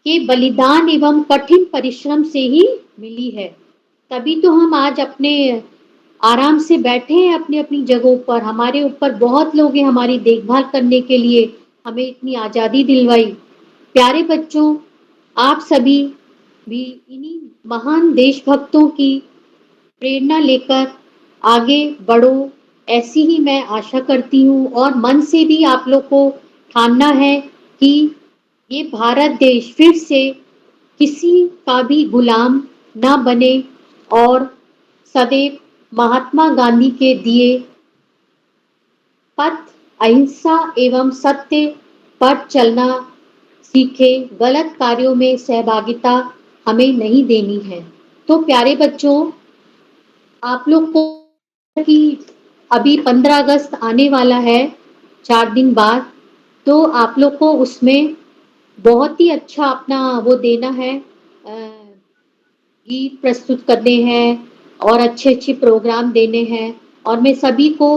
के बलिदान एवं कठिन परिश्रम से ही मिली है। तभी तो हम आज अपने आराम से बैठे हैं अपनी अपनी जगहों पर। हमारे ऊपर बहुत लोग हैं हमारी देखभाल करने के लिए, हमें इतनी आज़ादी दिलवाई। प्यारे बच्चों, आप सभी भी इन्हीं महान देशभक्तों की प्रेरणा लेकर आगे बढ़ो, ऐसी ही मैं आशा करती हूँ और मन से भी आप लोग को ठानना है कि ये भारत देश फिर से किसी का भी गुलाम ना बने और सदैव महात्मा गांधी के दिए पथ अहिंसा एवं सत्य पर चलना सीखे, गलत कार्यों में सहभागिता हमें नहीं देनी है। तो प्यारे बच्चों, आप लोग को कि अभी 15 अगस्त आने वाला है 4 दिन बाद, तो आप लोग को उसमें बहुत ही अच्छा अपना वो देना है, गीत प्रस्तुत करने हैं और अच्छे अच्छे प्रोग्राम देने हैं और मैं सभी को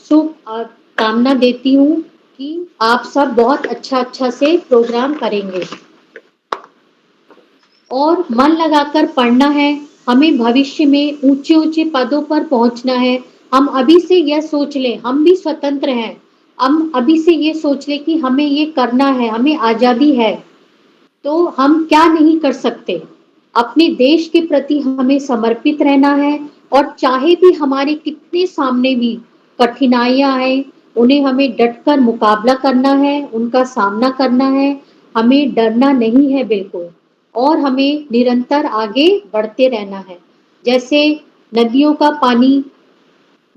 शुभकामना देती हूँ कि आप सब बहुत अच्छा से प्रोग्राम करेंगे और मन लगाकर पढ़ना है। हमें भविष्य में ऊंचे ऊंचे पदों पर पहुंचना है। हम अभी से यह सोच लें, हम भी स्वतंत्र हैं, हम अभी से ये सोच लें कि हमें ये करना है, हमें आज़ादी है, तो हम क्या नहीं कर सकते। अपने देश के प्रति हमें समर्पित रहना है और चाहे भी हमारे कितने सामने भी कठिनाइयां आए, उन्हें हमें डटकर मुकाबला करना है, उनका सामना करना है, हमें डरना नहीं है बिल्कुल और हमें निरंतर आगे बढ़ते रहना है। जैसे नदियों का पानी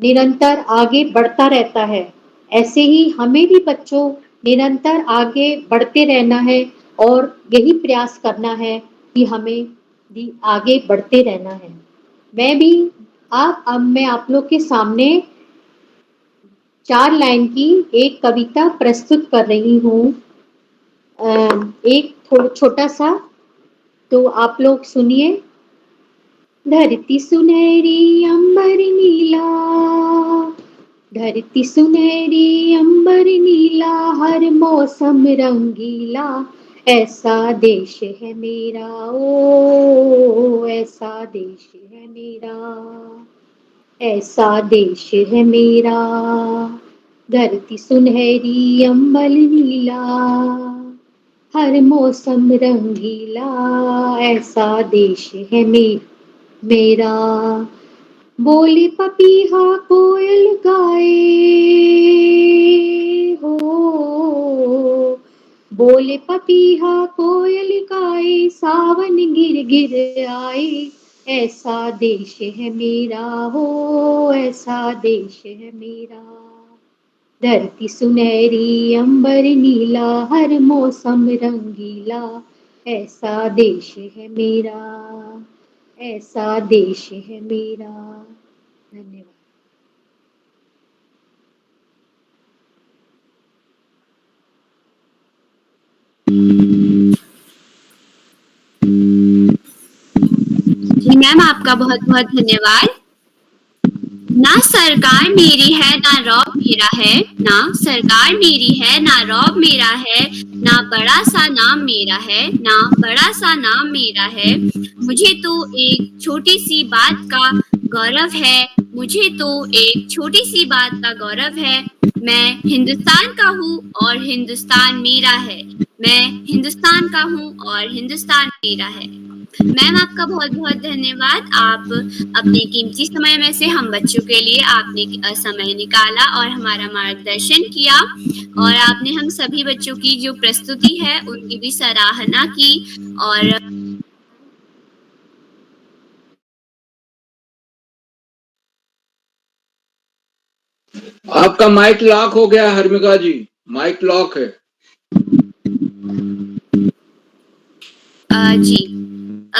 निरंतर आगे बढ़ता रहता है, ऐसे ही हमें भी बच्चों निरंतर आगे बढ़ते रहना है और यही प्रयास करना है कि हमें भी आगे बढ़ते रहना है। मैं आप लोग के सामने 4 लाइन की एक कविता प्रस्तुत कर रही हूँ। एक छोटा सा, तो आप लोग सुनिए। धरती सुनहरी अंबर नीला, धरती सुनहरी अंबर नीला, हर मौसम रंगीला, ऐसा देश है मेरा, ओ ऐसा देश है मेरा, ऐसा देश है मेरा। धरती सुनहरी अंबर नीला, हर मौसम रंगीला, ऐसा देश है मेरा। बोले पपीहा कोयल गाए हो, बोले पपीहा कोयल गाए, सावन गिर गिर आए, ऐसा देश है मेरा, हो ऐसा देश है मेरा। धरती सुनहरी अंबर नीला, हर मौसम रंगीला, ऐसा देश है मेरा, ऐसा देश है मेरा। धन्यवाद। जी मैम, आपका बहुत बहुत धन्यवाद। ना सरकार मेरी है ना रौब मेरा है, ना सरकार मेरी है ना रौब मेरा है, ना बड़ा सा नाम मेरा है, ना बड़ा सा नाम मेरा है। मुझे तो एक छोटी सी बात का गौरव है, मुझे तो एक छोटी सी बात का गौरव है। मैं हिंदुस्तान का हूँ और हिंदुस्तान मेरा है, मैं हिंदुस्तान का हूँ और हिंदुस्तान मेरा है। मैम, आपका बहुत बहुत धन्यवाद। आप अपने कीमती समय में से हम बच्चों के लिए आपने समय निकाला और हमारा मार्गदर्शन किया, और आपने हम सभी बच्चों की जो प्रस्तुति है उनकी भी सराहना की। और आपका माइक लॉक हो गया हर्मिका जी, माइक लॉक है। जी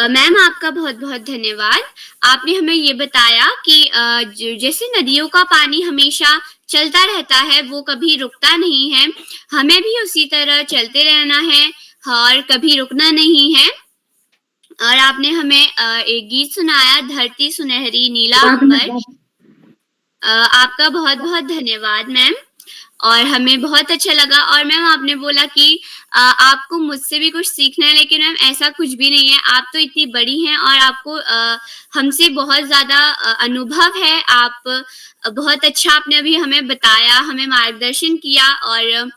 मैम, आपका बहुत बहुत धन्यवाद। आपने हमें ये बताया कि जैसे नदियों का पानी हमेशा चलता रहता है, वो कभी रुकता नहीं है, हमें भी उसी तरह चलते रहना है और कभी रुकना नहीं है। और आपने हमें एक गीत सुनाया, धरती सुनहरी नीला अंबर। आपका बहुत बहुत धन्यवाद मैम, और हमें बहुत अच्छा लगा। और मैम, आपने बोला कि आपको मुझसे भी कुछ सीखना है, लेकिन मैम ऐसा कुछ भी नहीं है। आप तो इतनी बड़ी हैं और आपको हमसे बहुत ज़्यादा अनुभव है। आप बहुत अच्छा आपने अभी हमें बताया, हमें मार्गदर्शन किया, और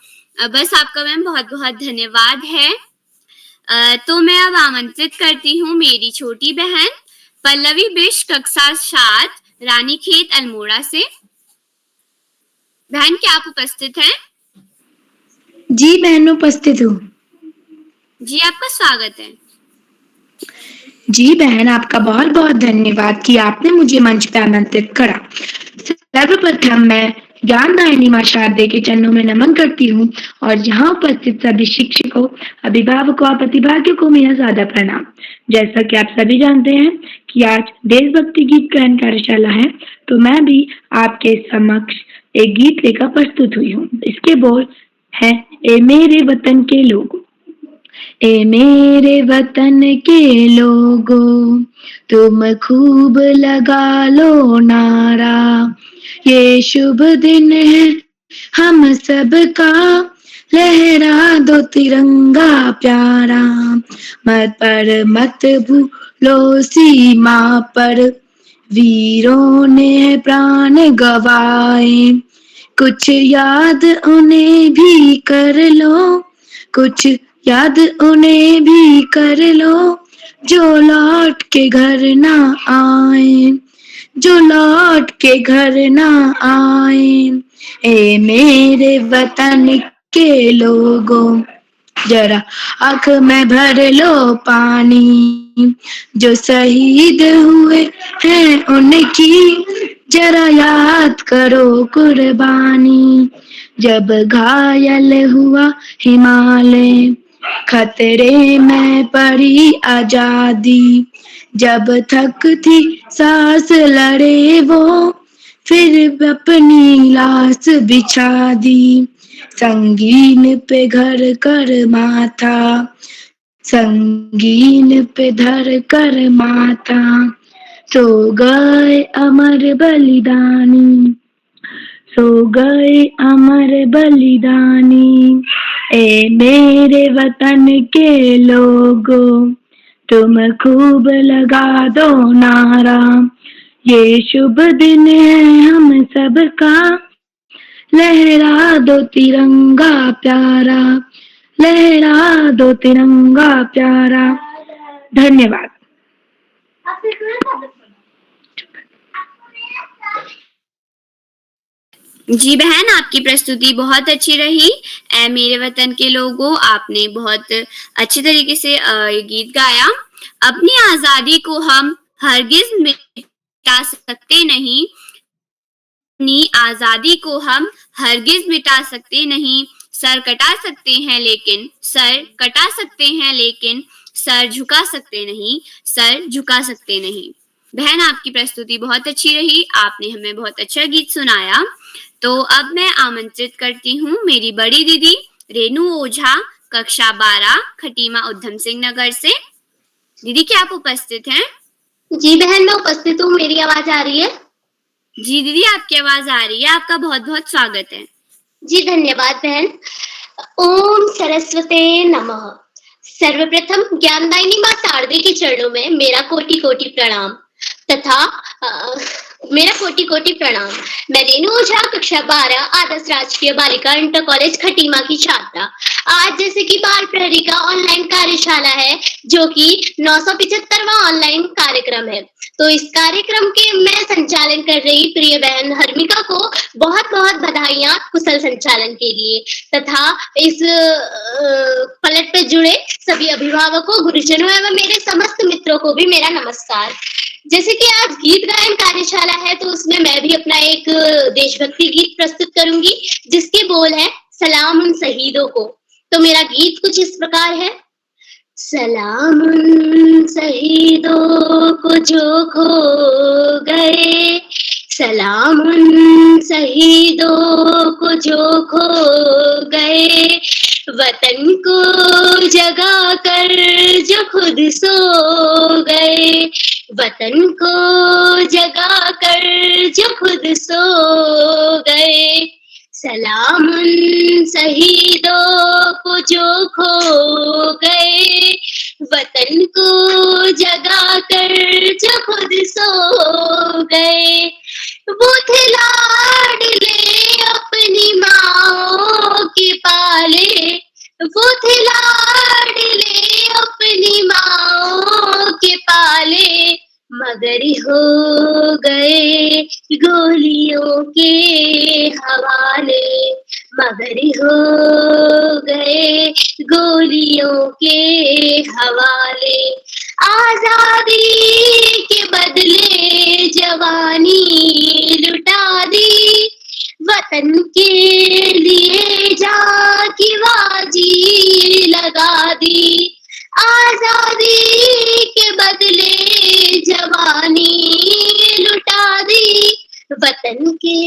बस आपका मैम बहुत बहुत धन्यवाद है। तो मैं अब आमंत्रित करती हूँ मेरी छोटी बहन पल्लवी बिष्ट, कक्षा 7, रानीखेत अल्मोड़ा से। बहन, क्या आप उपस्थित हैं? जी बहन, उपस्थित हूँ। जी, आपका स्वागत है। जी बहन, आपका बहुत बहुत धन्यवाद कि आपने मुझे मंच पर आमंत्रित करा। सर्वप्रथम मैं ज्ञानदायिनी मां शारदे के चरणों में नमन करती हूँ, और यहाँ उपस्थित सभी शिक्षकों, अभिभावकों और प्रतिभागियों को मेरा सादर प्रणाम। जैसा कि आप सभी जानते हैं कि आज देशभक्ति गीत गायन कार्यशाला है, तो मैं भी आपके समक्ष एक गीत लेकर प्रस्तुत हुई हूँ। इसके बोल हैं, ए मेरे वतन के लोगों, ए मेरे वतन के लोगों, तुम खूब लगा लो नारा, ये शुभ दिन है हम सबका, लहरा दो तिरंगा प्यारा, मत भूलो सीमा पर, वीरों ने प्राण गवाए, कुछ याद उन्हें भी कर लो, कुछ याद उन्हें भी कर लो, जो लौट के घर ना आए, जो लौट के घर ना आए। ए मेरे वतन के लोगों, जरा आँख में भर लो पानी, जो शहीद हुए हैं उनकी, जरा याद करो कुर्बानी। जब घायल हुआ हिमालय, खतरे में पड़ी आजादी, जब थक थी सांस लड़े वो, फिर अपनी लाश बिछा दी। संगीन पे घर कर माथा, संगीन पे धर कर माथा, सो गए अमर बलिदानी, सो गए अमर बलिदानी। ए मेरे वतन के लोगों, तुम खूब लगा दो नारा, ये शुभ दिन है हम सबका, लहरा दो तिरंगा प्यारा, लहरा दो तिरंगा प्यारा। धन्यवाद। जी बहन, आपकी प्रस्तुति बहुत अच्छी रही। ऐ मेरे वतन के लोगों, आपने बहुत अच्छे तरीके से ये गीत गाया। अपनी आजादी को हम हरगिज मिटा सकते नहीं, अपनी आजादी को हम हरगिज मिटा सकते नहीं। सर कटा सकते हैं लेकिन सर झुका सकते नहीं, सर झुका सकते नहीं। बहन, आपकी प्रस्तुति बहुत अच्छी रही। आपने हमें बहुत अच्छा गीत सुनाया। तो अब मैं आमंत्रित करती हूँ मेरी बड़ी दीदी रेनू ओझा, कक्षा 12, खटीमा उधम सिंह नगर से। दीदी, क्या आप उपस्थित हैं? जी बहन, मैं उपस्थित हूँ। मेरी आवाज आ रही है? जी दीदी, आपकी आवाज आ रही है। आपका बहुत बहुत स्वागत है। जी धन्यवाद बहन। ओम सरस्वते नमः। सर्वप्रथम ज्ञानदायिनी माँ शारदे के चरणों में मेरा कोटि कोटि प्रणाम तथा मेरा कोटि कोटि प्रणाम। मैं रेनू ओझा, कक्षा 12, आदर्श राजकीय बालिका इंटर कॉलेज खटीमा की छात्रा। आज जैसे कि बाल प्रहरी का ऑनलाइन कार्यशाला है, जो कि 975वां ऑनलाइन कार्यक्रम है, तो इस कार्यक्रम के मैं संचालन कर रही प्रिय बहन हर्मिका को बहुत बहुत बधाइयां कुशल संचालन के लिए, तथा इस पलट पे जुड़े सभी अभिभावकों, गुरुजनों एवं मेरे समस्त मित्रों को भी मेरा नमस्कार। जैसे कि आज गीत गायन कार्यशाला है, तो उसमें मैं भी अपना एक देशभक्ति गीत प्रस्तुत करूंगी, जिसके बोल है सलाम उन शहीदों को। तो मेरा गीत कुछ इस प्रकार है। सलाम उन शहीदों को जो खो गए, सलाम उन शहीदों को जो खो गए, वतन को जगा कर जो खुद सो गए, वतन को जगा कर जो खुद सो गए। सलाम उन शहीदों को जो खो गए, वतन को जगा कर जो खुद सो गए। वो थे लाडले अपनी माओ के पाले, वो थे लाडले अपनी माओ के पाले, मगर हो गए गोलियों के हवाले, मगर हो गए गोलियों के हवाले। आजादी के बदले जवानी लुटा दी, वतन के लिए जा की बाजी लगा दी। आजादी के बदले जवानी लुटा दी, वतन के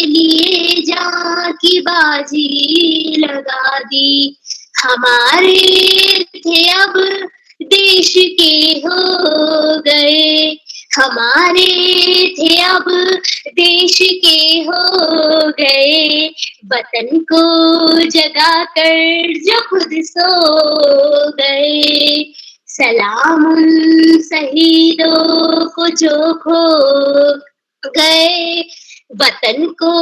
लिए जा की बाजी लगा दी। हमारे थे अब देश के हो गए, हमारे थे अब देश के हो गए, वतन को जगा कर जो खुद सो गए। सलाम उन शहीदों को जो खो गए, वतन को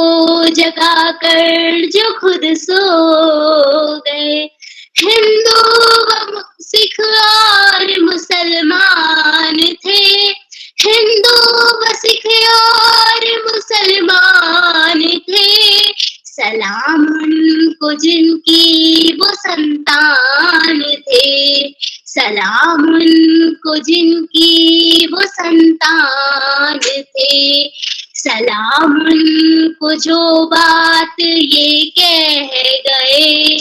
जगा कर जो खुद सो गए। हिंदू व सिख और मुसलमान थे, हिंदू व सिख और मुसलमान थे, सलाम उनको जिनकी वो संतान थे, सलाम उनको जिनकी वो संतान थे। सलाम उनको जो बात ये कह गए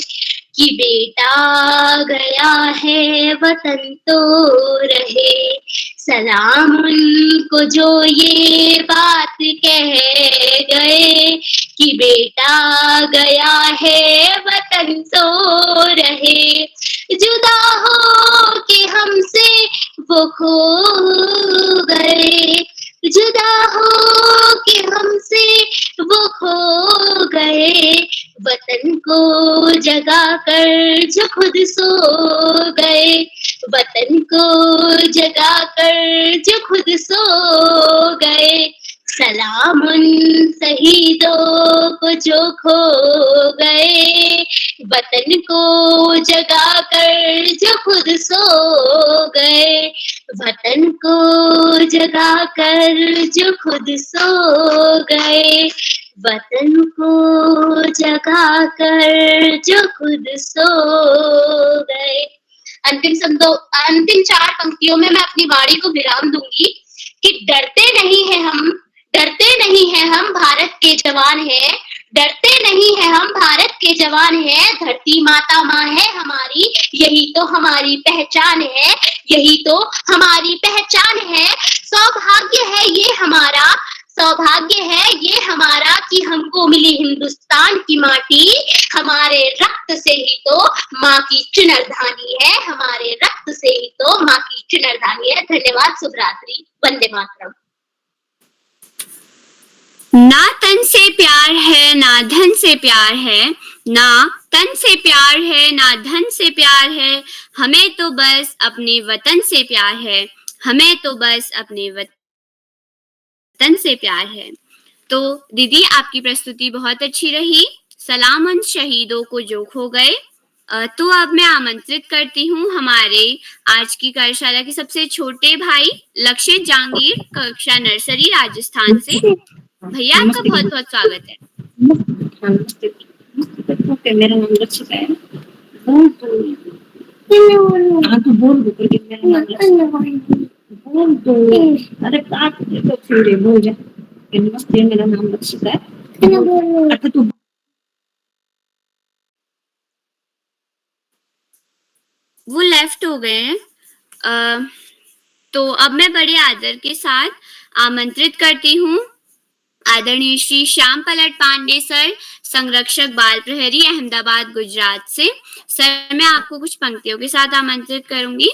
कि बेटा गया है वतन तो रहे। सलाम उनको जो ये बात कह गए कि बेटा गया है वतन सो रहे, जुदा हो के हमसे वो खो गए, जुदा हो के हमसे वो खो गए, वतन को जगा कर जो खुद सो गए, वतन को जगा कर जो खुद सो गए, सलाम उन शहीदों को जो खो गए, वतन को जगा कर जो खुद सो गए, वतन को जगा कर जो खुद सो गए, वतन को जगा कर जो खुद सो गए। अंतिम 4 पंक्तियों में मैं अपनी वाणी को विराम दूंगी कि डरते नहीं है हम भारत के जवान हैं, डरते नहीं है हम भारत के जवान हैं, धरती माता माँ है हमारी, यही तो हमारी पहचान है, यही तो हमारी पहचान है, सौभाग्य है ये हमारा, सौभाग्य है ये हमारा कि हमको मिली हिंदुस्तान की माटी, हमारे रक्त से ही तो माँ की चुनरधानी है, हमारे रक्त से ही तो माँ की चुनरधानी है। धन्यवाद, शुभ रात्रि, वंदे मातरम। ना तन से प्यार है ना धन से प्यार है, ना तन से प्यार है ना धन से प्यार है, हमें तो बस अपने वतन से प्यार है, हमें तो बस अपने वतन से प्यार है। तो दीदी आपकी प्रस्तुति बहुत अच्छी रही, सलाम उन शहीदों को जो खो गए। तो अब मैं आमंत्रित करती हूँ हमारे आज की कार्यशाला के सबसे छोटे भाई लक्षित जहांगीर, कक्षा नर्सरी राजस्थान से। भैया आपका बहुत बहुत स्वागत है। मेरा नाम लक्षित है। तो बोल दो मेरा नाम बोल दो। अरे काट तो फिर बोल जा। नमस्ते, मेरा नाम लक्षित है। अच्छा तू वो लेफ्ट हो गए हैं। तो अब मैं बड़े आदर के साथ आमंत्रित करती हूँ आदरणीय श्री श्याम पलट पांडे सर, संरक्षक बाल प्रहरी, अहमदाबाद गुजरात से। सर मैं आपको कुछ पंक्तियों के साथ आमंत्रित करूंगी।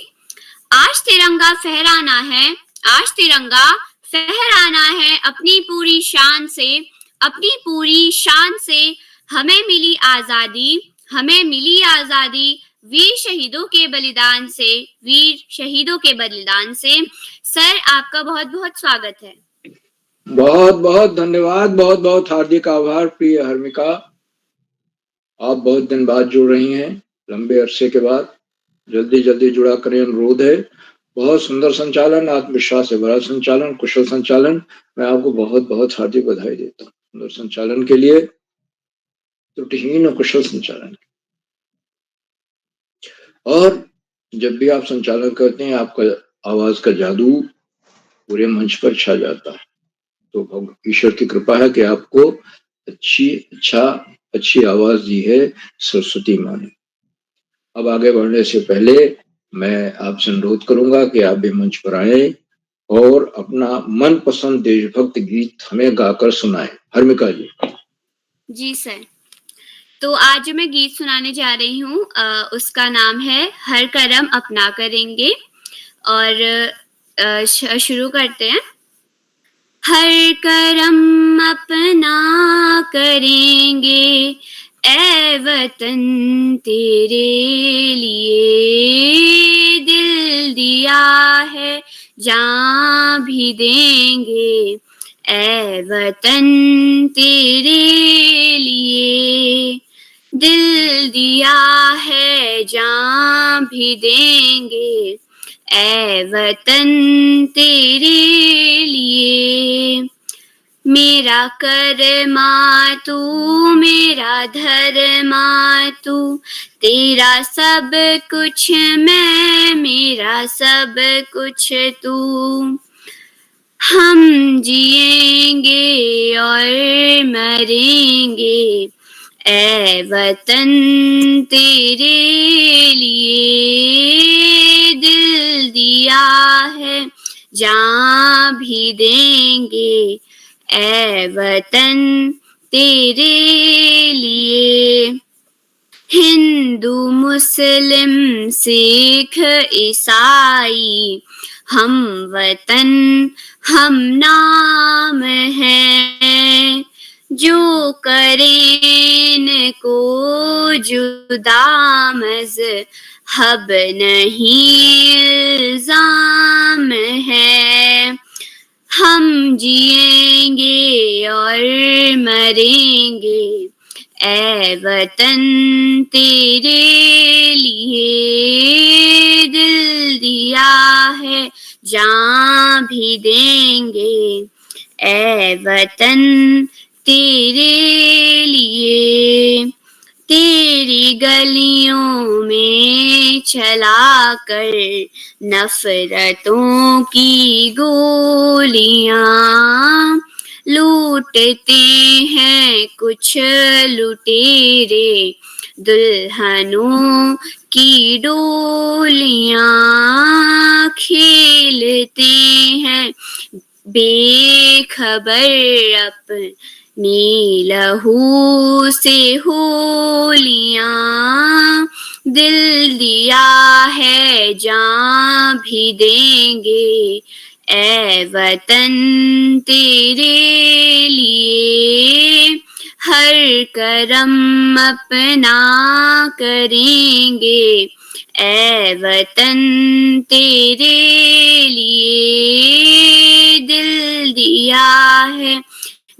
आज तिरंगा फहराना है, आज तिरंगा फहराना है अपनी पूरी शान से, अपनी पूरी शान से, हमें मिली आजादी, हमें मिली आजादी, वीर शहीदों के बलिदान से, वीर शहीदों के बलिदान से। सर आपका बहुत बहुत स्वागत है। बहुत बहुत धन्यवाद, बहुत बहुत हार्दिक आभार प्रिय हर्मिका। आप बहुत दिन बाद जुड़ रही हैं, लंबे अरसे के बाद, जल्दी जल्दी जुड़ा करें अनुरोध है। बहुत सुंदर संचालन, आत्मविश्वास से भरा संचालन, कुशल संचालन। मैं आपको बहुत बहुत हार्दिक बधाई देता हूँ सुंदर संचालन के लिए, त्रुटिहीन और कुशल संचालन। और जब भी आप संचालन करते हैं आपका आवाज का जादू पूरे मंच पर छा जाता है। तो ईश्वर की कृपा है कि आपको अच्छी आवाज दी है सरस्वती माँ ने। अब आगे बढ़ने से पहले मैं आपसे अनुरोध करूंगा कि आप भी मंच पर आए और अपना मनपसंद देशभक्त गीत हमें गाकर सुनाएं। हर्मिका जी। जी सर। तो आज मैं गीत सुनाने जा रही हूँ, उसका नाम है हर करम अपना करेंगे। और शुरू करते हैं। हर करम अपना करेंगे ऐ वतन तेरे लिए, दिल दिया है जान भी देंगे ऐ वतन तेरे लिए, दिल दिया है जान भी देंगे ऐ वतन तेरे लिए। मेरा कर्मा तू, मेरा धर्मा तू, तेरा सब कुछ मैं, मेरा सब कुछ तू। हम जिएंगे और मरेंगे ऐ वतन तेरे लिए, दिल दिया है जान भी देंगे ऐ वतन तेरे लिए। हिंदू मुस्लिम सिख ईसाई हम वतन हम नाम है। जो करें को जुदा मज़हब नहीं इल्जाम है। हम जिएंगे और मरेंगे ऐ वतन तेरे लिए। दिल दिया है जान भी देंगे ऐ वतन तेरे लिए। तेरी गलियों में चला कर नफरतों की गोलियां। लूटते हैं कुछ लुटेरे दुल्हनों की डोलियां। खेलते हैं बेखबर अपनी लहू से होलियां। दिल दिया है जान भी देंगे ऐ वतन तेरे लिए। हर करम अपना करेंगे ऐ वतन तेरे लिए। दिल दिया है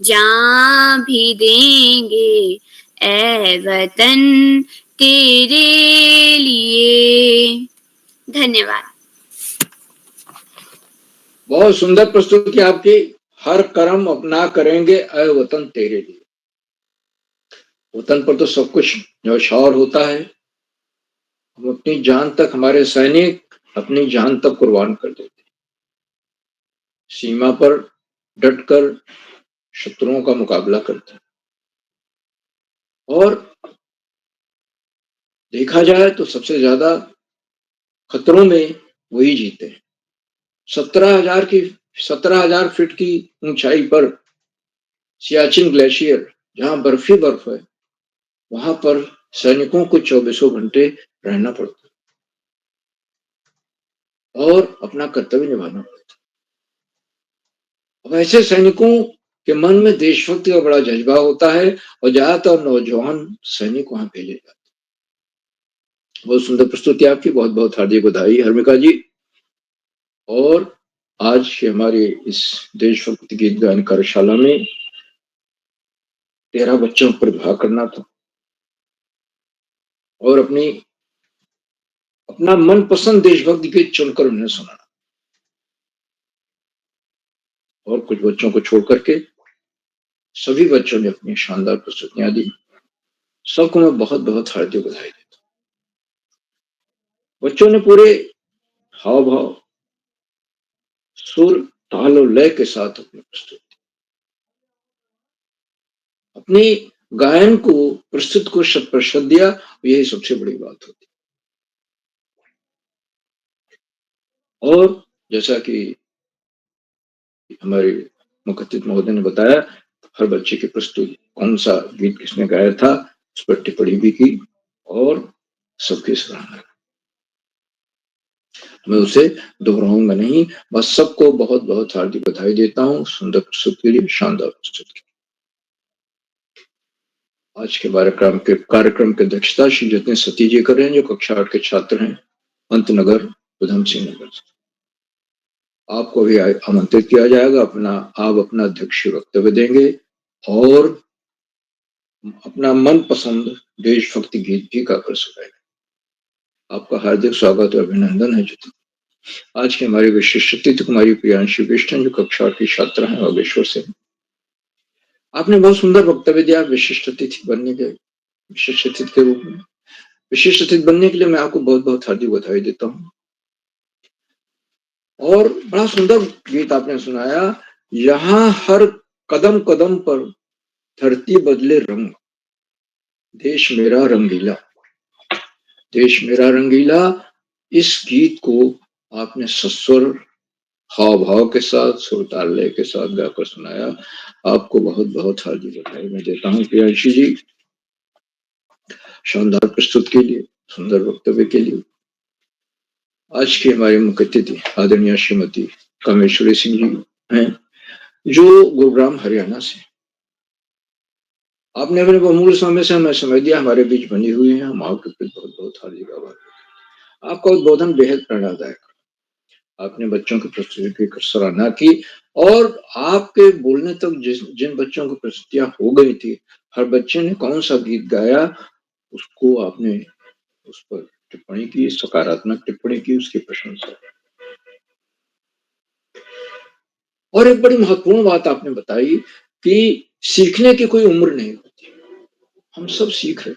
जान भी देंगे ऐ वतन तेरे लिए। धन्यवाद। बहुत सुंदर प्रस्तुति आपकी। हर कर्म अपना करेंगे ऐ वतन तेरे लिए। वतन पर तो सब कुछ न्यौछावर होता है। हम अपनी जान तक, हमारे सैनिक अपनी जान तक कुर्बान कर देते हैं। सीमा पर डटकर शत्रुओं का मुकाबला करते हैं। और देखा जाए तो सबसे ज्यादा खतरों में वही जीते हैं। 17,000 फीट की ऊंचाई पर सियाचिन ग्लेशियर, जहां बर्फ ही बर्फ है, वहां पर सैनिकों को 24 घंटे रहना पड़ता है और अपना कर्तव्य निभाना पड़ता है। अब ऐसे सैनिकों के मन में देशभक्ति का बड़ा जज्बा होता है और ज्यादातर नौजवान सैनिक वहां भेजे जाते हैं। बहुत सुंदर प्रस्तुति आपकी। बहुत बहुत हार्दिक बधाई हर्मिका जी। और आज के हमारे इस देशभक्ति गीत गायन कार्यशाला में 13 बच्चों को प्रतिभा करना था और अपना मनपसंद देशभक्ति गीत चुनकर उन्हें सुनाना। और कुछ बच्चों को छोड़ करके सभी बच्चों ने अपनी शानदार प्रस्तुतियां दी। सबको मैं बहुत बहुत हार्दिक बधाई देता हूँ। बच्चों ने पूरे हाव भाव, सुर, ताल और लय के साथ अपनी प्रस्तुति, अपनी गायन को, प्रस्तुत को 100% दिया। यही सबसे बड़ी बात होती। और जैसा कि हमारे मुख्य अतिथि महोदय ने बताया, हर बच्चे की प्रस्तुति, कौन सा गीत किसने गाया था, उस पर टिप्पणी भी की और सबकी सराहना। मैं उसे दोहराऊंगा नहीं, बस सबको बहुत बहुत हार्दिक बधाई देता हूँ सुंदर प्रस्तुति के लिए, शानदार प्रस्तुति। आज के कार्यक्रम की अध्यक्षता श्री जतिन सती जी कर रहे हैं, जो कक्षा 8 के छात्र हैं, पंतनगर, उधम सिंह नगर। आपको भी आमंत्रित किया जाएगा। आप अपना अध्यक्ष वक्तव्य देंगे और अपना मनपसंद देशभक्ति गीत भी गाकर सुनाएंगे। आपका हार्दिक स्वागत और अभिनंदन है। जतिन, आज के हमारी विशिष्ट अतिथि कुमारी प्रियांशी बिष्ट, जो कक्षा 8 की छात्र हैं, बागेश्वर से। आपने बहुत सुंदर वक्तव्य दिया विशिष्ट अतिथि के रूप में। विशिष्ट अतिथि बनने के लिए मैं आपको बहुत बहुत हार्दिक बधाई देता हूँ। और बड़ा सुंदर गीत आपने सुनाया। यहाँ हर कदम कदम पर धरती बदले रंग, देश मेरा रंगीला, देश मेरा रंगीला। इस गीत को आपने सस्वर हाव भाव के साथ, सुर ताल के साथ गाकर सुनाया। आपको बहुत बहुत हार्दिक बधाई मैं देता हूँ प्रियांशी जी, शानदार प्रस्तुत के लिए, सुंदर वक्तव्य के लिए। आज की हमारी मुख्य अतिथि आदरणीय श्रीमती कामेश्वरी सिंह जी हैं, जो गुरुग्राम हरियाणा से। आपने अपने बहुमूल्य समय से हमें समय दिया, हमारे बीच बनी हुई है। हम आपके प्रति बहुत बहुत हार्दिक आभार। आपका उद्बोधन बेहद प्रेरणादायक। आपने बच्चों की प्रस्तुति की सराहना की और आपके बोलने तक जिन बच्चों की प्रस्तुतियां हो गई थी, हर बच्चे ने कौन सा गीत गाया उसको आपने उस पर टिप्पणी की, सकारात्मक टिप्पणी की, उसकी प्रशंसा। और एक बड़ी महत्वपूर्ण बात आपने बताई कि सीखने की कोई उम्र नहीं होती, हम सब सीख रहे।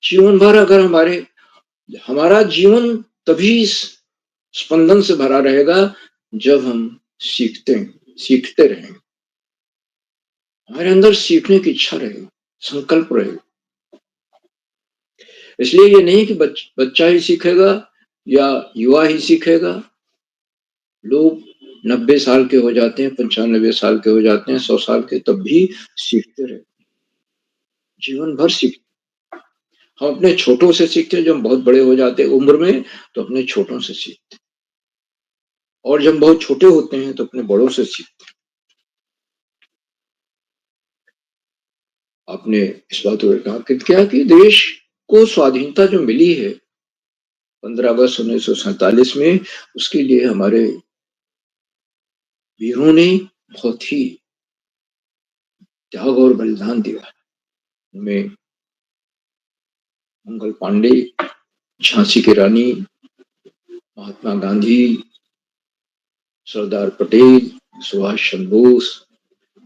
जीवन भर अगर हमारा जीवन तभी स्पंदन से भरा रहेगा जब हम सीखते रहेंगे, हमारे अंदर सीखने की इच्छा रहेगी, संकल्प रहेगा। इसलिए ये नहीं कि बच्चा ही सीखेगा या युवा ही सीखेगा। लोग 90 साल के हो जाते हैं, 95 साल के हो जाते हैं, 100 साल के, तब भी सीखते रहे, जीवन भर सीखते। हम अपने छोटों से सीखते हैं, जब हम बहुत बड़े हो जाते हैं उम्र में तो अपने छोटों से सीखते, और जब बहुत छोटे होते हैं तो अपने बड़ों से सीखते। आपने इस बात को कहा कि क्या कि देश को स्वाधीनता जो मिली है 15 अगस्त 1947 में, उसके लिए हमारे वीरों ने बहुत ही त्याग और बलिदान दिया। उनमें मंगल पांडे, झांसी की रानी, महात्मा गांधी, सरदार पटेल, सुभाष चंद्र बोस,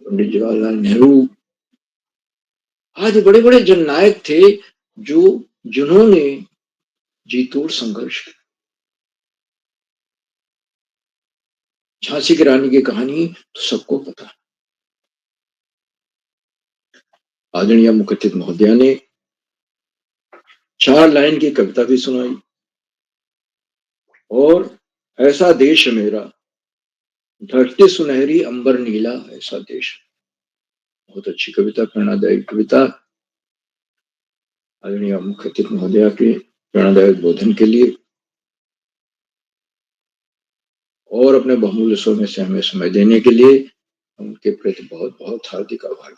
पंडित जवाहरलाल नेहरू आदि बड़े बड़े जननायक थे जिन्होंने जी तोड़ संघर्ष किया। झांसी की रानी की कहानी तो सबको पता है। आदरणीय मुख्य अतिथि महोदया ने 4 लाइन की कविता भी सुनाई, और ऐसा देश मेरा, धरती सुनहरी अंबर नीला ऐसा देश। बहुत अच्छी कविता, प्रेरणादायक कविता। आदरणीय मुख्य अतिथि महोदया के प्रेरणादायक बोधन के लिए और अपने बहुमूल्य समय से हमें समय देने के लिए उनके प्रति बहुत बहुत हार्दिक आभार।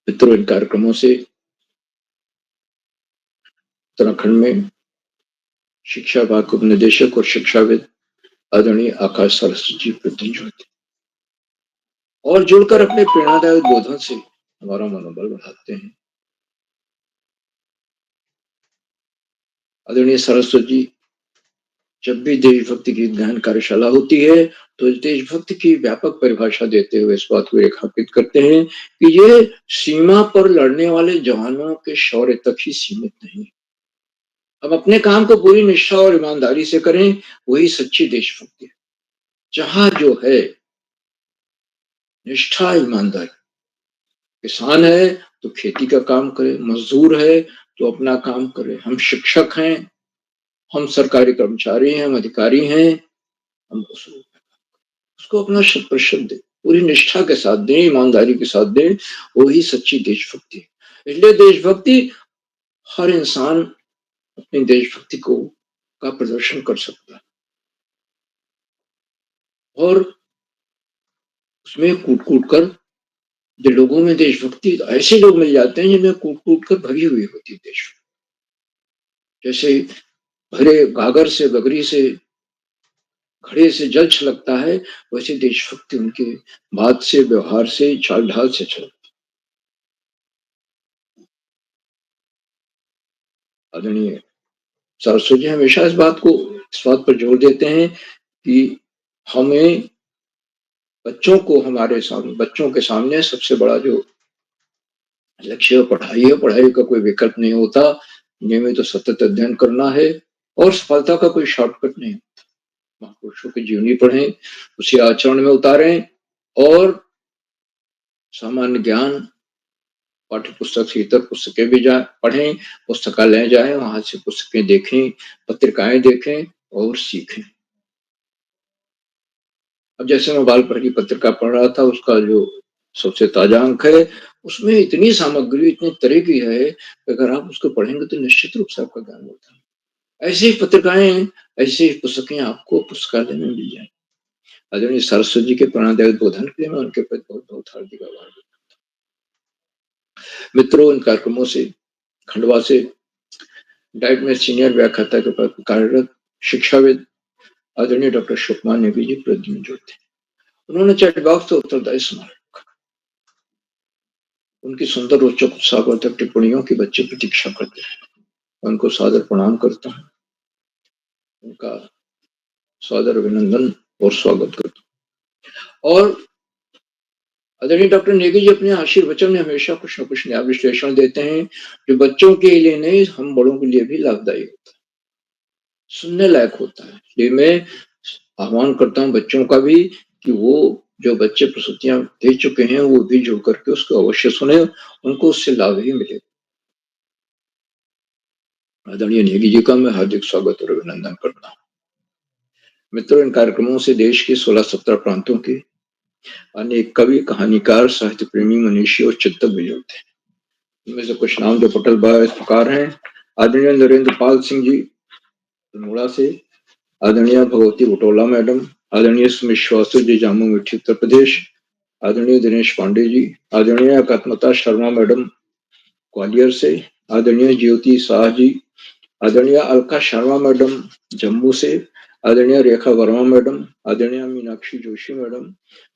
मित्रों, इन कार्यक्रमों से उत्तराखंड में शिक्षा विभाग के उपनिदेशक और शिक्षाविद आदरणीय आकाश सरस्वती जी प्रतिनिधि होते और जुड़कर अपने प्रेरणादायक बोधन से हमारा मनोबल बढ़ाते हैं। आदरणीय सरस्वती जी, जब भी देशभक्ति गीत गायन कार्यशाला होती है तो देशभक्ति की व्यापक परिभाषा देते हुए इस बात को रेखांकित करते हैं कि ये सीमा पर लड़ने वाले जवानों के शौर्य तक ही सीमित नहीं। हम अपने काम को पूरी निष्ठा और ईमानदारी से करें, वही सच्ची देशभक्ति है। जहां जो है निष्ठा, ईमानदारी, किसान है तो खेती का काम करे, मजदूर है तो अपना काम करे, हम शिक्षक हैं, हम सरकारी कर्मचारी हैं, हम अधिकारी हैं, हम उसको अपना 100% दें, पूरी निष्ठा के साथ दें, ईमानदारी के साथ दें, वही सच्ची देशभक्ति है। इसलिए देशभक्ति, हर इंसान अपनी देशभक्ति का प्रदर्शन कर सकता है, और उसमें कूट कूट कर जो लोगों में देशभक्ति, ऐसे लोग मिल जाते हैं जिनमें कूट कूट कर भरी हुई होती है देशभक्ति। जैसे भरे गागर से, गगरी से, घड़े से जल छलकता है, वैसे देशभक्ति उनके बात से, व्यवहार से, चाल ढाल से छलकती। आदरणीय सरस्वती जी हमेशा इस बात पर जोर देते हैं कि हमें बच्चों के सामने सबसे बड़ा जो लक्ष्य पढ़ाई है, पढ़ाई का कोई विकल्प नहीं होता, नियमित तो सतत अध्ययन करना है, और सफलता का कोई शॉर्टकट नहीं होता। महापुरुषों की जीवनी पढ़ें, उसी आचरण में उतारें, और सामान्य ज्ञान पाठ्य पुस्तक से इतर पुस्तकें भी पढ़ें, पुस्तकालय जाएं, वहां से पुस्तकें देखें, पत्रिकाएं देखें, और सीखें। अब जैसे मैं बालपढ़ की पत्रिका पढ़ रहा था, उसका जो सबसे ताजा अंक है, उसमें इतनी सामग्री इतनी तरह की है, अगर आप उसको पढ़ेंगे तो निश्चित रूप से आपका ज्ञान बढ़ता है। ऐसी पत्रिकाएं, ऐसी पुस्तकें आपको पुस्तकालय में मिल जाएंगी। आदरणीय सरस्वती जी के प्रेरणादायक बोधन के लिए मैं उनके प्रति बहुत बहुत हार्दिक आभार व्यक्त करता हूं। मित्रों, इन कार्यक्रमों से खंडवा से डाइट में सीनियर व्याख्याता के पद पर कार्यरत शिक्षाविद आदरणीय डॉक्टर सुकुमार नेगी जी प्रति में जुड़ते हैं। उन्होंने चैट बॉक्स तो उत्तरदायी सुना, उनकी सुंदर रोचक उत्साहवर्धक टिप्पणियों की बच्चे प्रतीक्षा करते हैं। मैं उनको सादर प्रणाम करता हूँ, उनका सादर अभिनंदन और स्वागत करता हूँ। और आदरणीय डॉक्टर नेगी जी अपने आशीर्वचन में हमेशा कुछ न कुछ नया विश्लेषण देते हैं, जो बच्चों के लिए नहीं, हम बड़ों के लिए भी लाभदायी होता है, सुनने लायक होता है। इसलिए मैं आह्वान करता हूँ बच्चों का भी कि वो जो बच्चे प्रस्तुतियां दे चुके हैं वो भी जुड़ करके उसको अवश्य सुने, उनको उससे लाभ ही मिले। आदरणीय नेगी जी का मैं हार्दिक स्वागत और अभिनंदन करता हूँ। मित्रों, इन कार्यक्रमों से देश के 16-17 प्रांतों के अनेक कवि, कहानीकार, साहित्य प्रेमी, मनीषी और चिंतक भी जुड़ते हैं। इनमें से कुछ नाम जो पटल पर इस प्रकार हैं: आदरणीय नरेंद्र पाल सिंह जी अल्मोड़ा से, आदरणीय भगवती बुटोला मैडम, आदरणीय सुमित श्रीवास्तव जी जामू मिट्टी उत्तर प्रदेश, आदरणीय दिनेश पांडे जी, आदरणीय एकात्मता शर्मा मैडम ग्वालियर से, आदरणीय ज्योति शाह जी, आदरणीय अलका शर्मा मैडम जम्मू से, आदरणीय रेखा वर्मा मैडम, आदरणीय मीनाक्षी जोशी मैडम,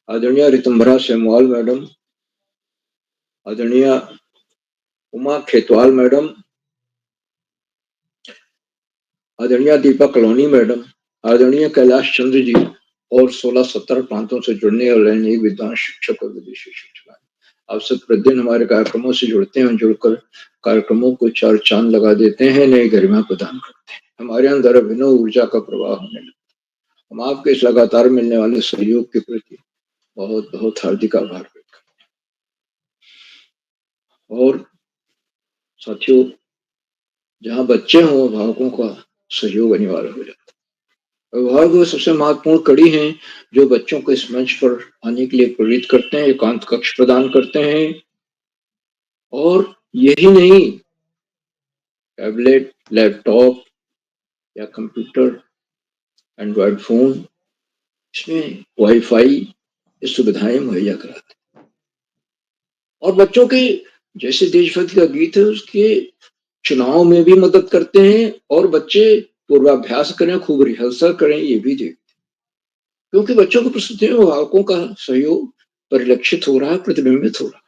आदरणीय रितंभरा सेमवाल मैडम, आदरणीय उमा खेतवाल मैडम, आदरणीय दीपा कलोनी मैडम, आदरणीय कैलाश चंद्र जी और 16-17 प्रांतों से जुड़ने वाले अनेक विद्वान शिक्षक और विदेशी शिक्षक आप सब प्रतिदिन हमारे कार्यक्रमों से जुड़ते हैं, जुड़कर कार्यक्रमों को चार चांद लगा देते हैं, नई गरिमा प्रदान करते हैं। हमारे अंदर अभिनव ऊर्जा का प्रवाह होने लगता है। हम आपके इस लगातार मिलने वाले सहयोग के प्रति बहुत बहुत हार्दिक आभार व्यक्त करते हैं। और साथियों, जहाँ बच्चे हों, अभिभावकों का सहयोग अनिवार्य हो जाता है। अभिभावक सबसे महत्वपूर्ण कड़ी हैं जो बच्चों को इस मंच पर आने के लिए प्रेरित करते हैं, एकांत कक्ष प्रदान करते हैं। और यही नहीं, टैबलेट, लैपटॉप या कंप्यूटर, एंड्रॉयड फोन, इसमें वाईफाई, ये सुविधाएं मुहैया कराते हैं। और बच्चों के जैसे देशभक्ति का गीत है उसके चुनाव में भी मदद करते हैं, और बच्चे पूर्वाभ्यास करें, खूब रिहर्सल करें, ये भी देखते हैं। क्योंकि बच्चों की प्रस्तुति में अभिभावकों का सहयोग परिलक्षित हो रहा है, प्रतिबिंबित हो रहा है।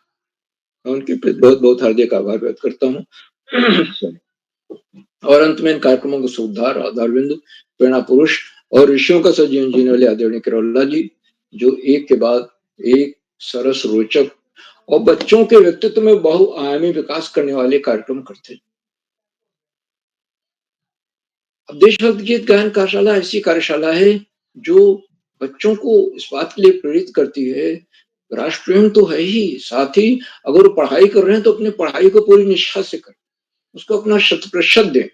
मैं उनके प्रति बहुत बहुत हार्दिक आभार व्यक्त करता हूँ। और अंत में इन कार्यक्रमों को सुधार, आधार बिंदु, प्रेरणा पुरुष और ऋषियों का सजीवन जीने वाले आदरणीय किरोला जी, जो एक के बाद एक सरस, रोचक और बच्चों के व्यक्तित्व में बहुआयामी विकास करने वाले कार्यक्रम करते हैं। अब देशभक्त गीत गायन कार्यशाला ऐसी कार्यशाला है जो बच्चों को इस बात के लिए प्रेरित करती है, राष्ट्र प्रेम तो है ही, साथ ही अगर वो पढ़ाई कर रहे हैं तो अपनी पढ़ाई को पूरी निष्ठा से करें, उसको अपना 100% दें।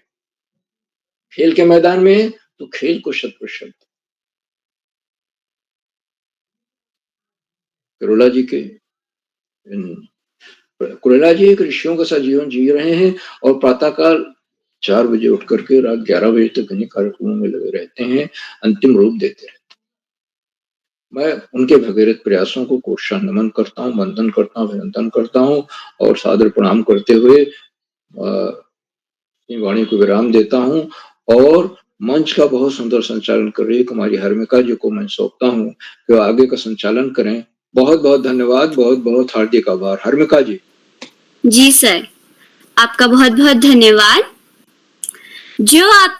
खेल के मैदान में तो खेल को 100%। किरोला जी एक ऋषियों का सा जीवन जी रहे हैं और प्रातःकाल 4 बजे उठ करके रात 11 बजे तक इन्हीं कार्यक्रमों में लगे रहते हैं, अंतिम रूप देते रहते हैं। मैं उनके भगीरथ प्रयासों को कोटि नमन करता हूँ, वंदन करता हूँ, अभिनंदन करता हूँ और सादर प्रणाम करते हुए वाणी को विराम देता हूँ। और मंच का बहुत सुंदर संचालन कर रही है कुमारी हर्मिका जी को मैं सौंपता हूँ कि आगे का संचालन करें। बहुत बहुत धन्यवाद, बहुत बहुत हार्दिक आभार। हर्मिका जी। जी सर, आपका बहुत बहुत धन्यवाद। जो अब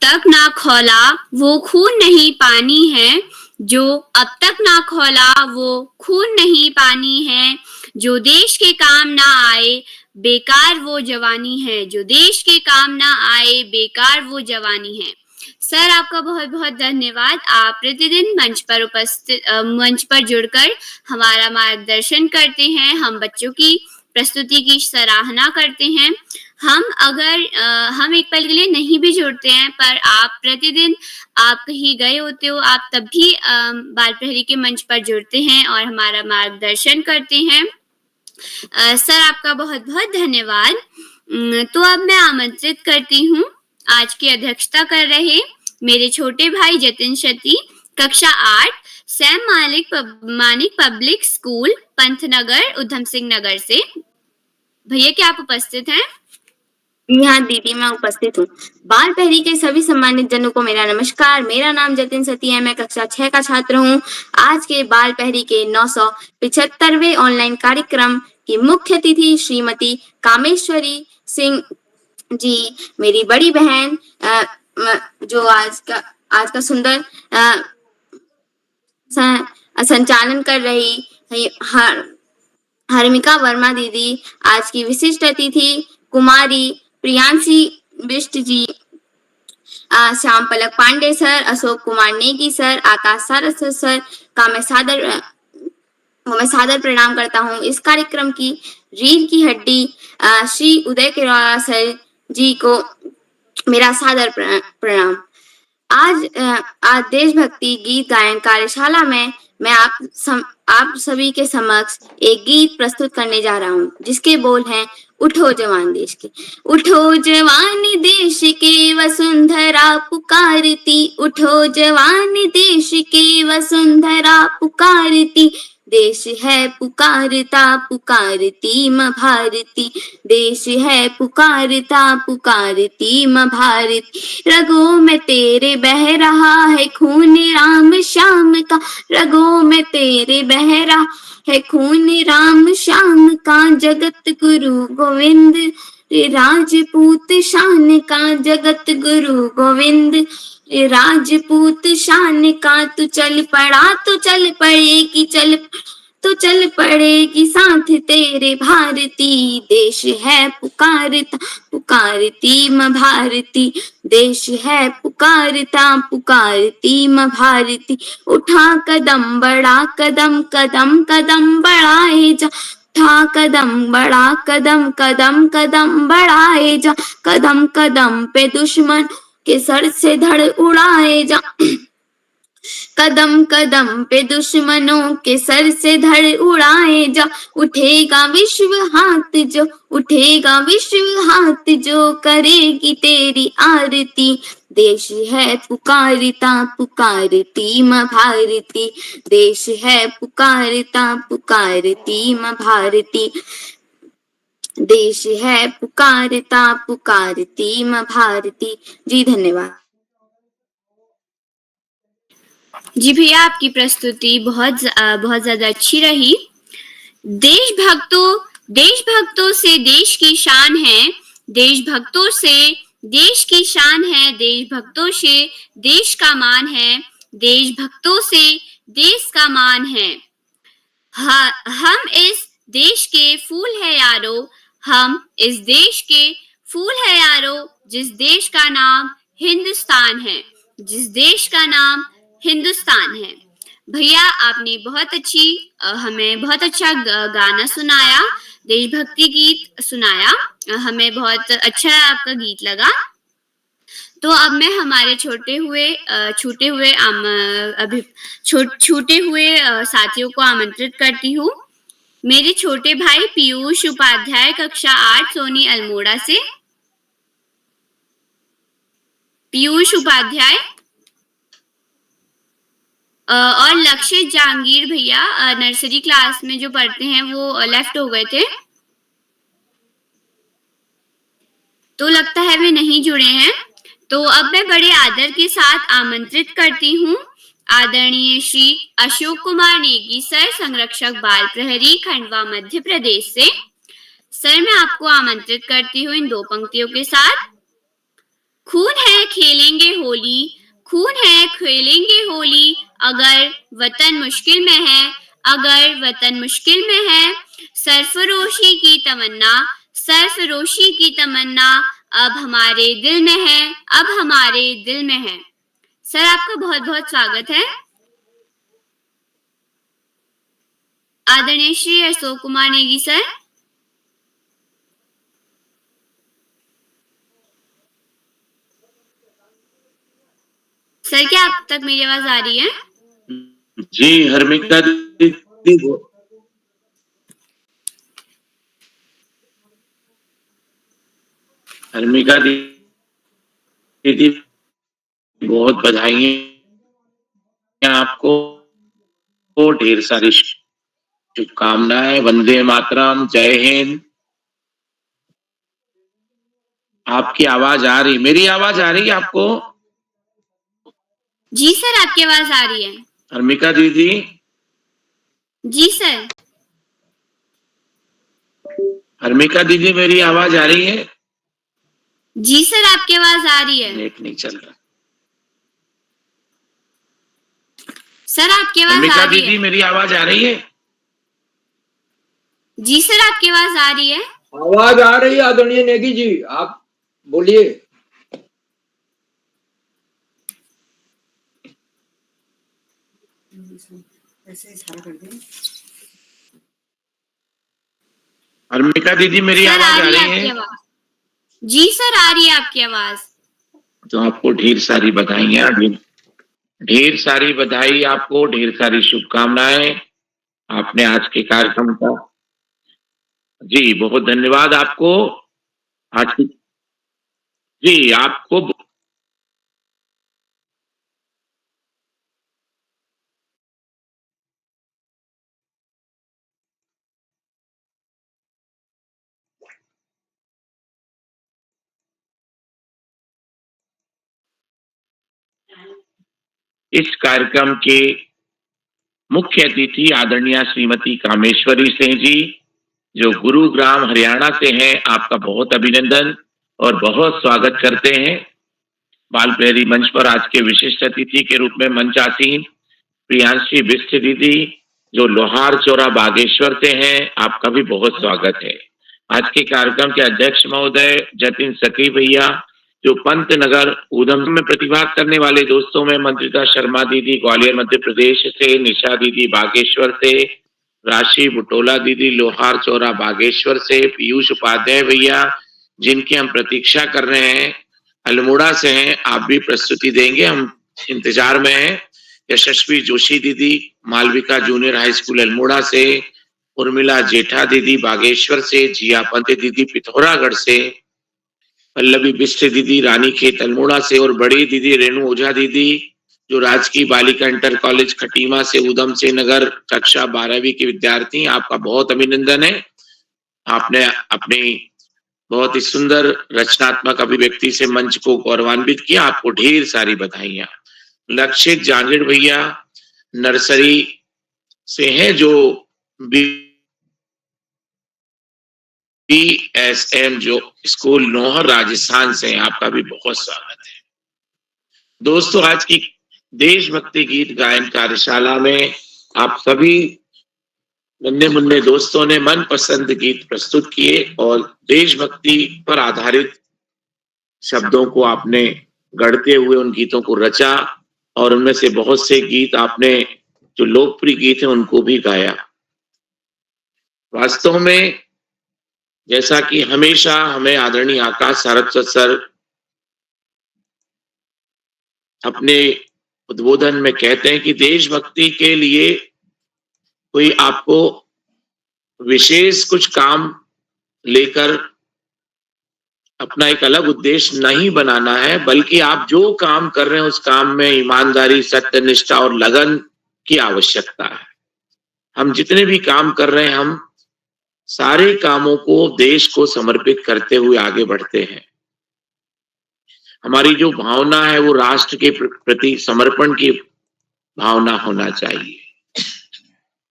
तक ना खौला वो खून नहीं पानी है, जो अब तक ना खौला वो खून नहीं पानी है, जो देश के काम ना आए बेकार वो जवानी है, जो देश के काम ना आए बेकार वो जवानी है। सर, आपका बहुत बहुत धन्यवाद। आप प्रतिदिन मंच पर जुड़कर हमारा मार्गदर्शन करते हैं, हम बच्चों की प्रस्तुति की सराहना करते हैं, हम एक पल के लिए नहीं भी जुड़ते हैं, पर आप प्रतिदिन आप कहीं गए होते हो, आप तब भी बाल प्रहरी के मंच पर जुड़ते हैं और हमारा मार्गदर्शन करते हैं। सर आपका बहुत बहुत धन्यवाद। तो अब मैं आमंत्रित करती हूँ आज की अध्यक्षता कर रहे मेरे छोटे भाई जतिन शती, कक्षा 8, Sam Manik public school, Pantnagar, Udham Singh Nagar से। भैया क्या आप उपस्थित हैं? यहाँ दीदी मैं उपस्थित हूँ। बाल प्रहरी के सभी सम्मानित जनों को मेरा नमस्कार। मेरा नाम जतिन सती है, मैं कक्षा 6 का छात्र हूँ। आज के बाल प्रहरी के 975वें ऑनलाइन कार्यक्रम की मुख्य अतिथि श्रीमती कामेश्वरी सिंह जी, मेरी बड़ी बहन, जो आज का सुंदर संचालन कर रही हर्मिका वर्मा दीदी, आज की विशिष्ट अतिथि कुमारी प्रियांशी बिष्ट जी, श्याम पलक पांडे सर, अशोक कुमार नेगी सर, आकाश सारस्वत सर का मैं सादर प्रणाम करता हूँ। इस कार्यक्रम की रीढ़ की हड्डी श्री उदय किरोड़ा सर जी को मेरा सादर प्रणाम। आज देशभक्ति गीत गायन कार्यशाला में मैं आप सभी के समक्ष एक गीत प्रस्तुत करने जा रहा हूँ, जिसके बोल हैं उठो जवान देश के। उठो जवान देश के वसुंधरा पुकारती, उठो जवान देश के वसुंधरा पुकारती, देश है पुकारता पुकारती माँ भारती, देश है पुकारता पुकारती माँ भारती, रगों में तेरे बह रहा है खून राम श्याम का, रगों में तेरे बह रहा है खून राम श्याम का, जगत गुरु गोविंद राजपूत शान का, जगत गुरु गोविंद राजपूत शान का, तू चल पड़ा तो चल पड़ेगी, चल पड़ेगी साथ तेरे भारती, देश है पुकारता पुकारती माँ भारती, देश है पुकारता पुकारती माँ भारती, उठा कदम बढ़ा कदम कदम कदम बढ़ाए जा, उठा कदम बढ़ा कदम कदम कदम बढ़ाए जा, कदम कदम पे दुश्मन के सर से धड़ उड़ाए जा, कदम कदम पे दुश्मनों के सर से धड़ उड़ाए जा, उठेगा विश्व हाथ जो, उठेगा विश्व हाथ जो करेगी तेरी आरती, देश है पुकारता पुकारती माँ भारती, देश है पुकारता पुकारती माँ भारती, देश है पुकारता पुकारती माँ भारती। जी धन्यवाद। जी भैया, आपकी प्रस्तुति बहुत ज्यादा अच्छी रही। देशभक्तों से देश की शान है, देशभक्तों से देश की शान है, देशभक्तों से देश का मान है, देशभक्तों से देश का मान है। हम इस देश के फूल है यारो, हम इस देश के फूल है यारो, जिस देश का नाम हिंदुस्तान है, जिस देश का नाम हिंदुस्तान है। भैया आपने हमें बहुत अच्छा गाना सुनाया, देशभक्ति गीत सुनाया, हमें बहुत अच्छा आपका गीत लगा। तो अब मैं हमारे छूटे हुए साथियों को आमंत्रित करती हूँ। मेरे छोटे भाई पीयूष उपाध्याय, कक्षा 8, सोनी अल्मोड़ा से। पीयूष उपाध्याय और लक्षित जहांगीर भैया नर्सरी क्लास में जो पढ़ते हैं, वो लेफ्ट हो गए थे, तो लगता है वे नहीं जुड़े हैं। तो अब मैं बड़े आदर के साथ आमंत्रित करती हूँ आदरणीय श्री अशोक कुमार नेगी सर, संरक्षक बाल प्रहरी, खंडवा, मध्य प्रदेश से। सर मैं आपको आमंत्रित करती हूँ इन 2 पंक्तियों के साथ। खून है खेलेंगे होली, खून है खेलेंगे होली, अगर वतन मुश्किल में है, अगर वतन मुश्किल में है, सरफरोशी की तमन्ना, सरफरोशी की तमन्ना अब हमारे दिल में है, अब हमारे दिल में है। सर आपका बहुत बहुत स्वागत है। आदरणीय श्री अशोक कुमार नेगी सर। सर क्या आप तक मेरी आवाज आ रही है? जी हर्मिका दीदी, हर्मिका दीदी बहुत बधाई आपको, ढेर सारी शुभकामनाएं। वंदे मातरम, जय हिंद। आपकी आवाज आ रही, मेरी आवाज आ रही है आपको? जी सर आपकी आवाज आ रही है। हर्मिका दीदी, जी सर। हर्मिका दीदी मेरी आवाज आ रही है? जी सर आपकी आवाज आ रही है। नेट नहीं चल रहा। सर आपकी आवाज हर्मिका आ रही दीदी है। मेरी आवाज आ रही है? जी सर आपकी आवाज आ रही है। आवाज आ रही है आदरणीय नेगी जी, आप बोलिए। हर्मिका दीदी मेरी सर आवाज आ रही आपकी है? आवाज। जी सर आ रही है आपकी आवाज। तो आपको ढेर सारी बधाइयां, ढेर सारी बधाई आपको, ढेर सारी शुभकामनाएं आपने आज के कार्यक्रम का। जी बहुत धन्यवाद आपको। आज की जी आपको इस कार्यक्रम के मुख्य अतिथि आदरणीय श्रीमती कामेश्वरी सिंह जी, जो गुरुग्राम हरियाणा से हैं, आपका बहुत अभिनंदन और बहुत स्वागत करते हैं। बाल प्रहरी मंच पर आज के विशिष्ट अतिथि के रूप में मंच आसीन प्रियांशी बिष्ट दीदी, जो लोहार चौरा बागेश्वर से हैं, आपका भी बहुत स्वागत है। आज के कार्यक्रम के अध्यक्ष महोदय जतिन सकी भैया, जो पंत नगर ऊधम में प्रतिभाग करने वाले दोस्तों में मंत्रिता शर्मा दीदी ग्वालियर मध्य प्रदेश से, निशा दीदी बागेश्वर से, राशि बुटोला दीदी लोहार चौरा बागेश्वर से, पीयूष उपाध्याय भैया जिनकी हम प्रतीक्षा कर रहे हैं अल्मोड़ा से हैं, आप भी प्रस्तुति देंगे, हम इंतजार में हैं। यशस्वी जोशी दीदी Malvika junior high school Almora से, उर्मिला जेठा दीदी बागेश्वर से, जिया पंत दीदी पिथौरागढ़ से, पल्लवी बिष्ट दीदी रानीखेत अल्मोड़ा से और बड़ी दीदी रेणु ओझा दीदी जो राजकीय बालिका इंटर कॉलेज खटीमा से ऊधम से नगर कक्षा 12वीं के विद्यार्थी, आपका बहुत अभिनंदन है। आपने अपनी बहुत ही सुंदर रचनात्मक अभिव्यक्ति से मंच को गौरवान्वित किया, आपको ढेर सारी बधाइयां। लक्षित जांगिड़ भैया नर्सरी से हैं, जो BSM जो स्कूल नौहर राजस्थान से हैं, आपका भी बहुत स्वागत है। दोस्तों, आज की देशभक्ति गीत गायन कार्यशाला में आप सभी नन्हे मुन्ने दोस्तों ने मनपसंद गीत प्रस्तुत किए और देशभक्ति पर आधारित शब्दों को आपने गढ़ते हुए उन गीतों को रचा और उनमें से बहुत से गीत आपने जो लोकप्रिय गीत हैं उनको भी गाया। वास्तव में जैसा कि हमेशा हमें आदरणीय आकाश सारस्वत सर अपने उद्बोधन में कहते हैं कि देशभक्ति के लिए कोई आपको विशेष कुछ काम लेकर अपना एक अलग उद्देश्य नहीं बनाना है, बल्कि आप जो काम कर रहे हैं उस काम में ईमानदारी, सत्यनिष्ठा और लगन की आवश्यकता है। हम जितने भी काम कर रहे हैं, हम सारे कामों को देश को समर्पित करते हुए आगे बढ़ते हैं। हमारी जो भावना है वो राष्ट्र के प्रति समर्पण की भावना होना चाहिए।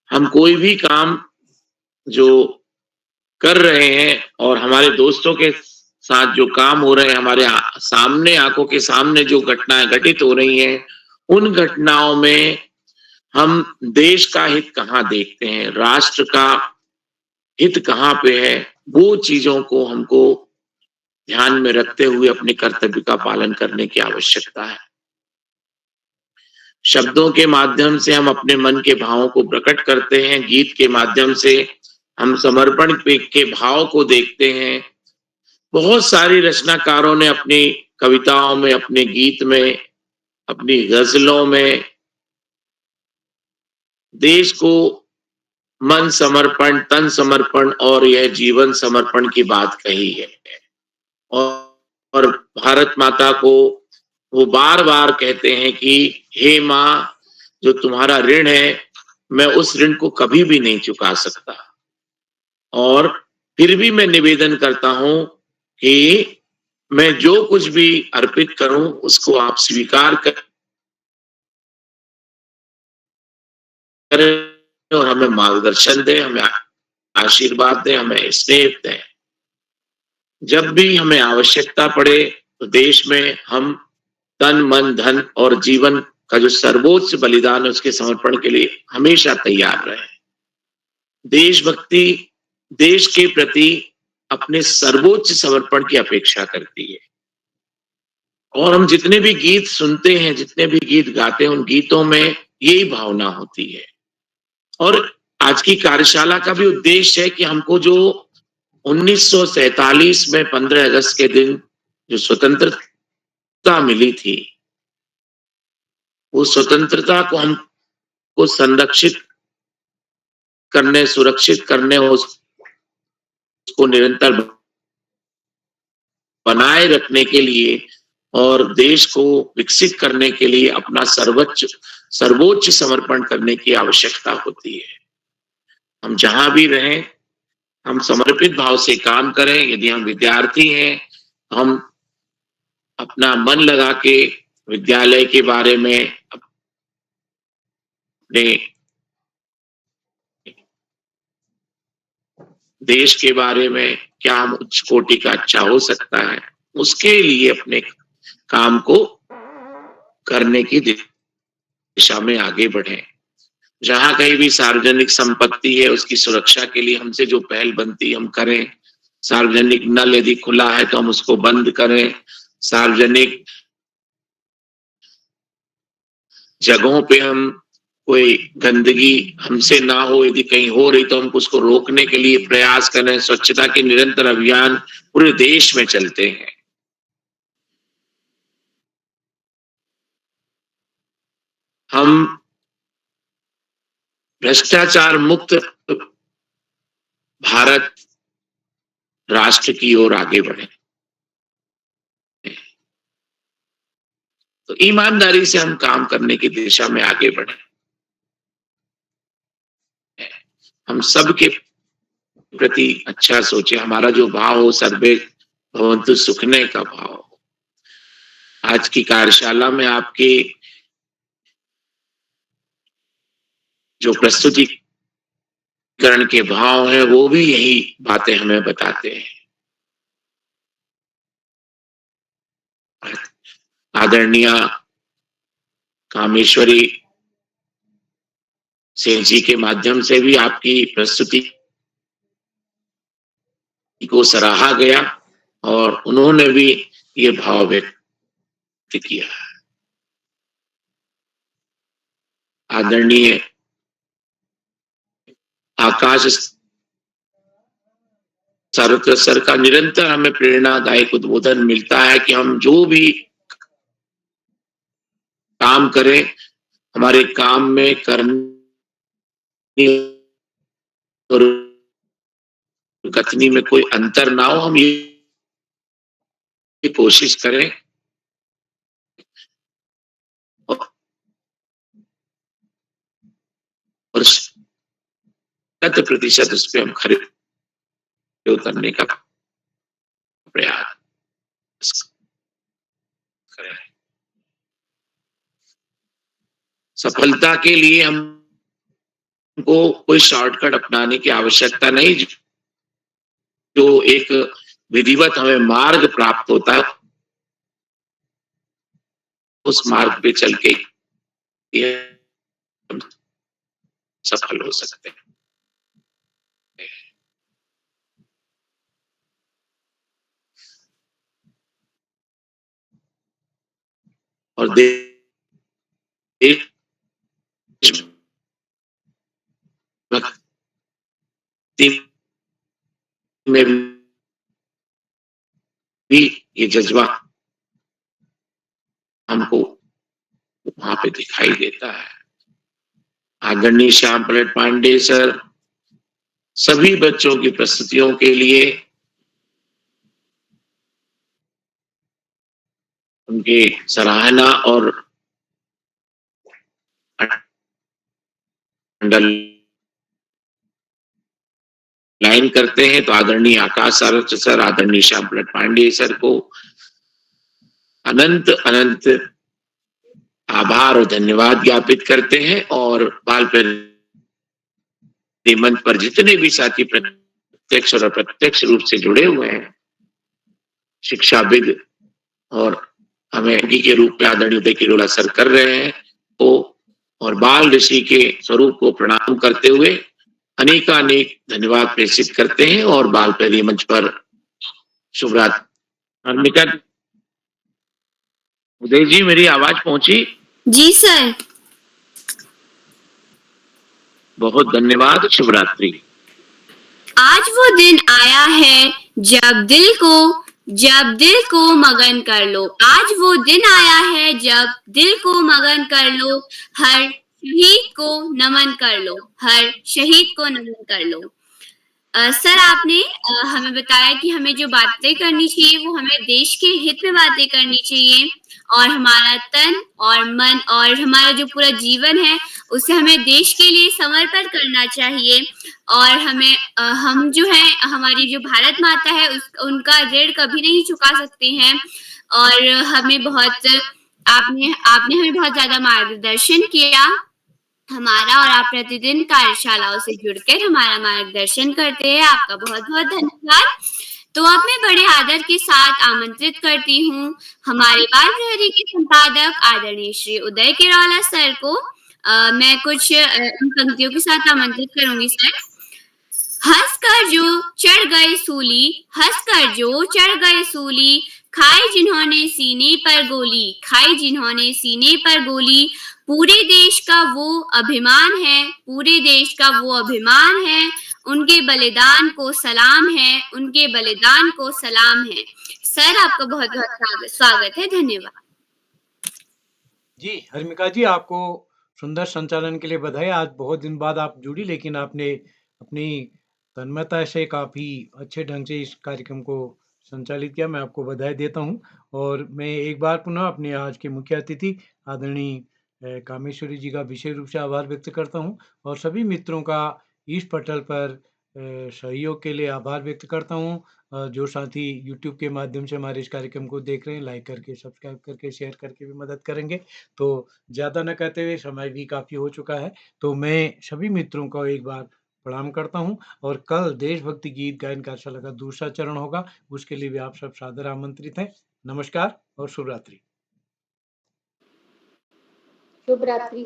हम कोई भी काम जो कर रहे हैं और हमारे दोस्तों के साथ जो काम हो रहे हैं, हमारे सामने आंखों के सामने जो घटनाएं घटित हो रही हैं, उन घटनाओं में हम देश का हित कहाँ देखते हैं, राष्ट्र का हित कहाँ पे है, वो चीजों को हमको ध्यान में रखते हुए अपने कर्तव्य का पालन करने की आवश्यकता है। शब्दों के माध्यम से हम अपने मन के भावों को प्रकट करते हैं, गीत के माध्यम से हम समर्पण के भाव को देखते हैं। बहुत सारी रचनाकारों ने अपनी कविताओं में, अपने गीत में अपनी गजलों में देश को मन समर्पण, तन समर्पण और यह जीवन समर्पण की बात कही है। और भारत माता को वो बार बार कहते हैं कि हे माँ, जो तुम्हारा ऋण है मैं उस ऋण को कभी भी नहीं चुका सकता, और फिर भी मैं निवेदन करता हूं कि मैं जो कुछ भी अर्पित करूं उसको आप स्वीकार करें और हमें मार्गदर्शन दें, हमें आशीर्वाद दें, हमें स्नेह दें। जब भी हमें आवश्यकता पड़े तो देश में हम तन मन धन और जीवन का जो सर्वोच्च बलिदान है उसके समर्पण के लिए हमेशा तैयार रहे। देशभक्ति देश के प्रति अपने सर्वोच्च समर्पण की अपेक्षा करती है, और हम जितने भी गीत सुनते हैं, जितने भी गीत गाते हैं, उन गीतों में यही भावना होती है। और आज की कार्यशाला का भी उद्देश्य है कि हमको जो 1947 में 15 अगस्त के दिन जो स्वतंत्रता मिली थी, वो स्वतंत्रता को हमको संरक्षित करने, सुरक्षित करने, उसको निरंतर बनाए रखने के लिए और देश को विकसित करने के लिए अपना सर्वोच्च समर्पण करने की आवश्यकता होती है। हम जहां भी रहें, हम समर्पित भाव से काम करें। यदि हम विद्यार्थी हैं, हम अपना मन लगा के विद्यालय के बारे में, अपने देश के बारे में क्या हम उच्च कोटि का अच्छा हो सकता है, उसके लिए अपने काम को करने की दिशा में आगे बढ़ें। जहां कहीं भी सार्वजनिक संपत्ति है उसकी सुरक्षा के लिए हमसे जो पहल बनती हम करें। सार्वजनिक नल यदि खुला है तो हम उसको बंद करें। सार्वजनिक जगहों पे हम कोई गंदगी हमसे ना हो, यदि कहीं हो रही तो हम उसको रोकने के लिए प्रयास करें। स्वच्छता के निरंतर अभियान पूरे देश में चलते हैं। हम भ्रष्टाचार मुक्त भारत राष्ट्र की ओर आगे बढ़े, तो ईमानदारी से हम काम करने की दिशा में आगे बढ़े। हम सबके प्रति अच्छा सोचे, हमारा जो भाव हो सर्वे भवन्तु सुखने का भाव हो। आज की कार्यशाला में आपके जो प्रस्तुतिकरण के भाव हैं वो भी यही बातें हमें बताते हैं। आदरणीय कामेश्वरी सिंह जी के माध्यम से भी आपकी प्रस्तुति को सराहा गया और उन्होंने भी ये भाव व्यक्त किया। आदरणीय आकाश सारस्वत सर का निरंतर हमें प्रेरणादायक उद्बोधन मिलता है कि हम जो भी काम करें, हमारे काम में करनी और कथनी में कोई अंतर ना हो। हम ये कोशिश करें और 100% उस पर हम खरे उतरने का प्रयास करें। सफलता के लिए हमको कोई शॉर्टकट अपनाने की आवश्यकता नहीं। जो एक विधिवत हमें मार्ग प्राप्त होता है, उस मार्ग पे चल के हम सफल हो सकते हैं। और देश भक्ति में भी ये जज्बा हमको पे दिखाई देता है। आदरणीय श्याम प्रसाद पांडे सर सभी बच्चों की प्रस्तुतियों के लिए उनकी सराहना और लाइन करते हैं तो आदरणीय आकाश सारस्वत सर, आदरणीय श्याम प्रसाद पांडे सर को अनंत अनंत आभार और धन्यवाद ज्ञापित करते हैं। और बाल प्रेमी मंच पर जितने भी साथी प्रत्यक्ष और अप्रत्यक्ष रूप से जुड़े हुए हैं, शिक्षाविद और हमें ऋषि के रूप में आदरणीय उदय किरोला सर कर रहे हैं को और बाल ऋषि के स्वरूप को प्रणाम करते हुए अनेकानेक धन्यवाद प्रेषित करते हैं। और बाल प्रेमी मंच पर शुभ रात्रि। उदय जी, मेरी आवाज पहुंची? जी सर। बहुत धन्यवाद, शुभ रात्रि। आज वो दिन आया है जब दिल को मगन कर लो। आज वो दिन आया है जब दिल को मगन कर लो, हर शहीद को नमन कर लो, हर शहीद को नमन कर लो। सर, आपने हमें बताया कि हमें जो बातें करनी चाहिए वो हमें देश के हित में बातें करनी चाहिए और हमारा तन और मन और हमारा जो पूरा जीवन है उसे हमें देश के लिए समर्पण करना चाहिए। और हमें हम जो है हमारी जो भारत माता है उनका ऋण कभी नहीं चुका सकते हैं। और हमें बहुत आपने हमें बहुत ज्यादा मार्गदर्शन किया हमारा, और आप प्रतिदिन कार्यशालाओं से जुड़कर हमारा मार्गदर्शन करते हैं। आपका बहुत बहुत धन्यवाद। तो अब मैं बड़े आदर के साथ आमंत्रित करती हूँ हमारे बाल प्रहरी के संपादक आदरणीय श्री उदय किरोला सर को। मैं कुछ उन पंक्तियों के साथ आमंत्रित करूंगी सर। हंस कर जो चढ़ गए सूली, हंस कर जो चढ़ गए सूली, खाई जिन्होंने सीने पर गोली, खाई जिन्होंने सीने पर गोली, पूरे देश का वो अभिमान है, पूरे देश का वो अभिमान है, उनके बलिदान को सलाम है, उनके बलिदान को सलाम है। सर, आपका बहुत बहुत स्वागत है। धन्यवाद। जी हर्मिका जी, आपको सुंदर संचालन के लिए बधाई। आज बहुत दिन बाद आप जुड़ी, लेकिन आपने अपनी तन्मयता से काफी अच्छे ढंग से इस कार्यक्रम को संचालित किया। मैं आपको बधाई देता हूं। और मैं एक बार पुनः अपने आज के मुख्य अतिथि आदरणीय कामेश्वरी जी का विशेष रूप से आभार व्यक्त करता हूं और सभी मित्रों का इस पटल पर सहयोग के लिए आभार व्यक्त करता हूं। जो साथी YouTube के माध्यम से हमारे इस कार्यक्रम को देख रहे हैं, लाइक करके, सब्सक्राइब करके, शेयर करके भी मदद करेंगे। तो ज़्यादा न कहते हुए, समय भी काफ़ी हो चुका है, तो मैं सभी मित्रों को एक बार प्रणाम करता हूं। और कल देशभक्ति गीत गायन कार्यशाला का दूसरा चरण होगा, उसके लिए भी आप सब सादर आमंत्रित हैं। नमस्कार और शुभ रात्रि। शुभ रात्रि।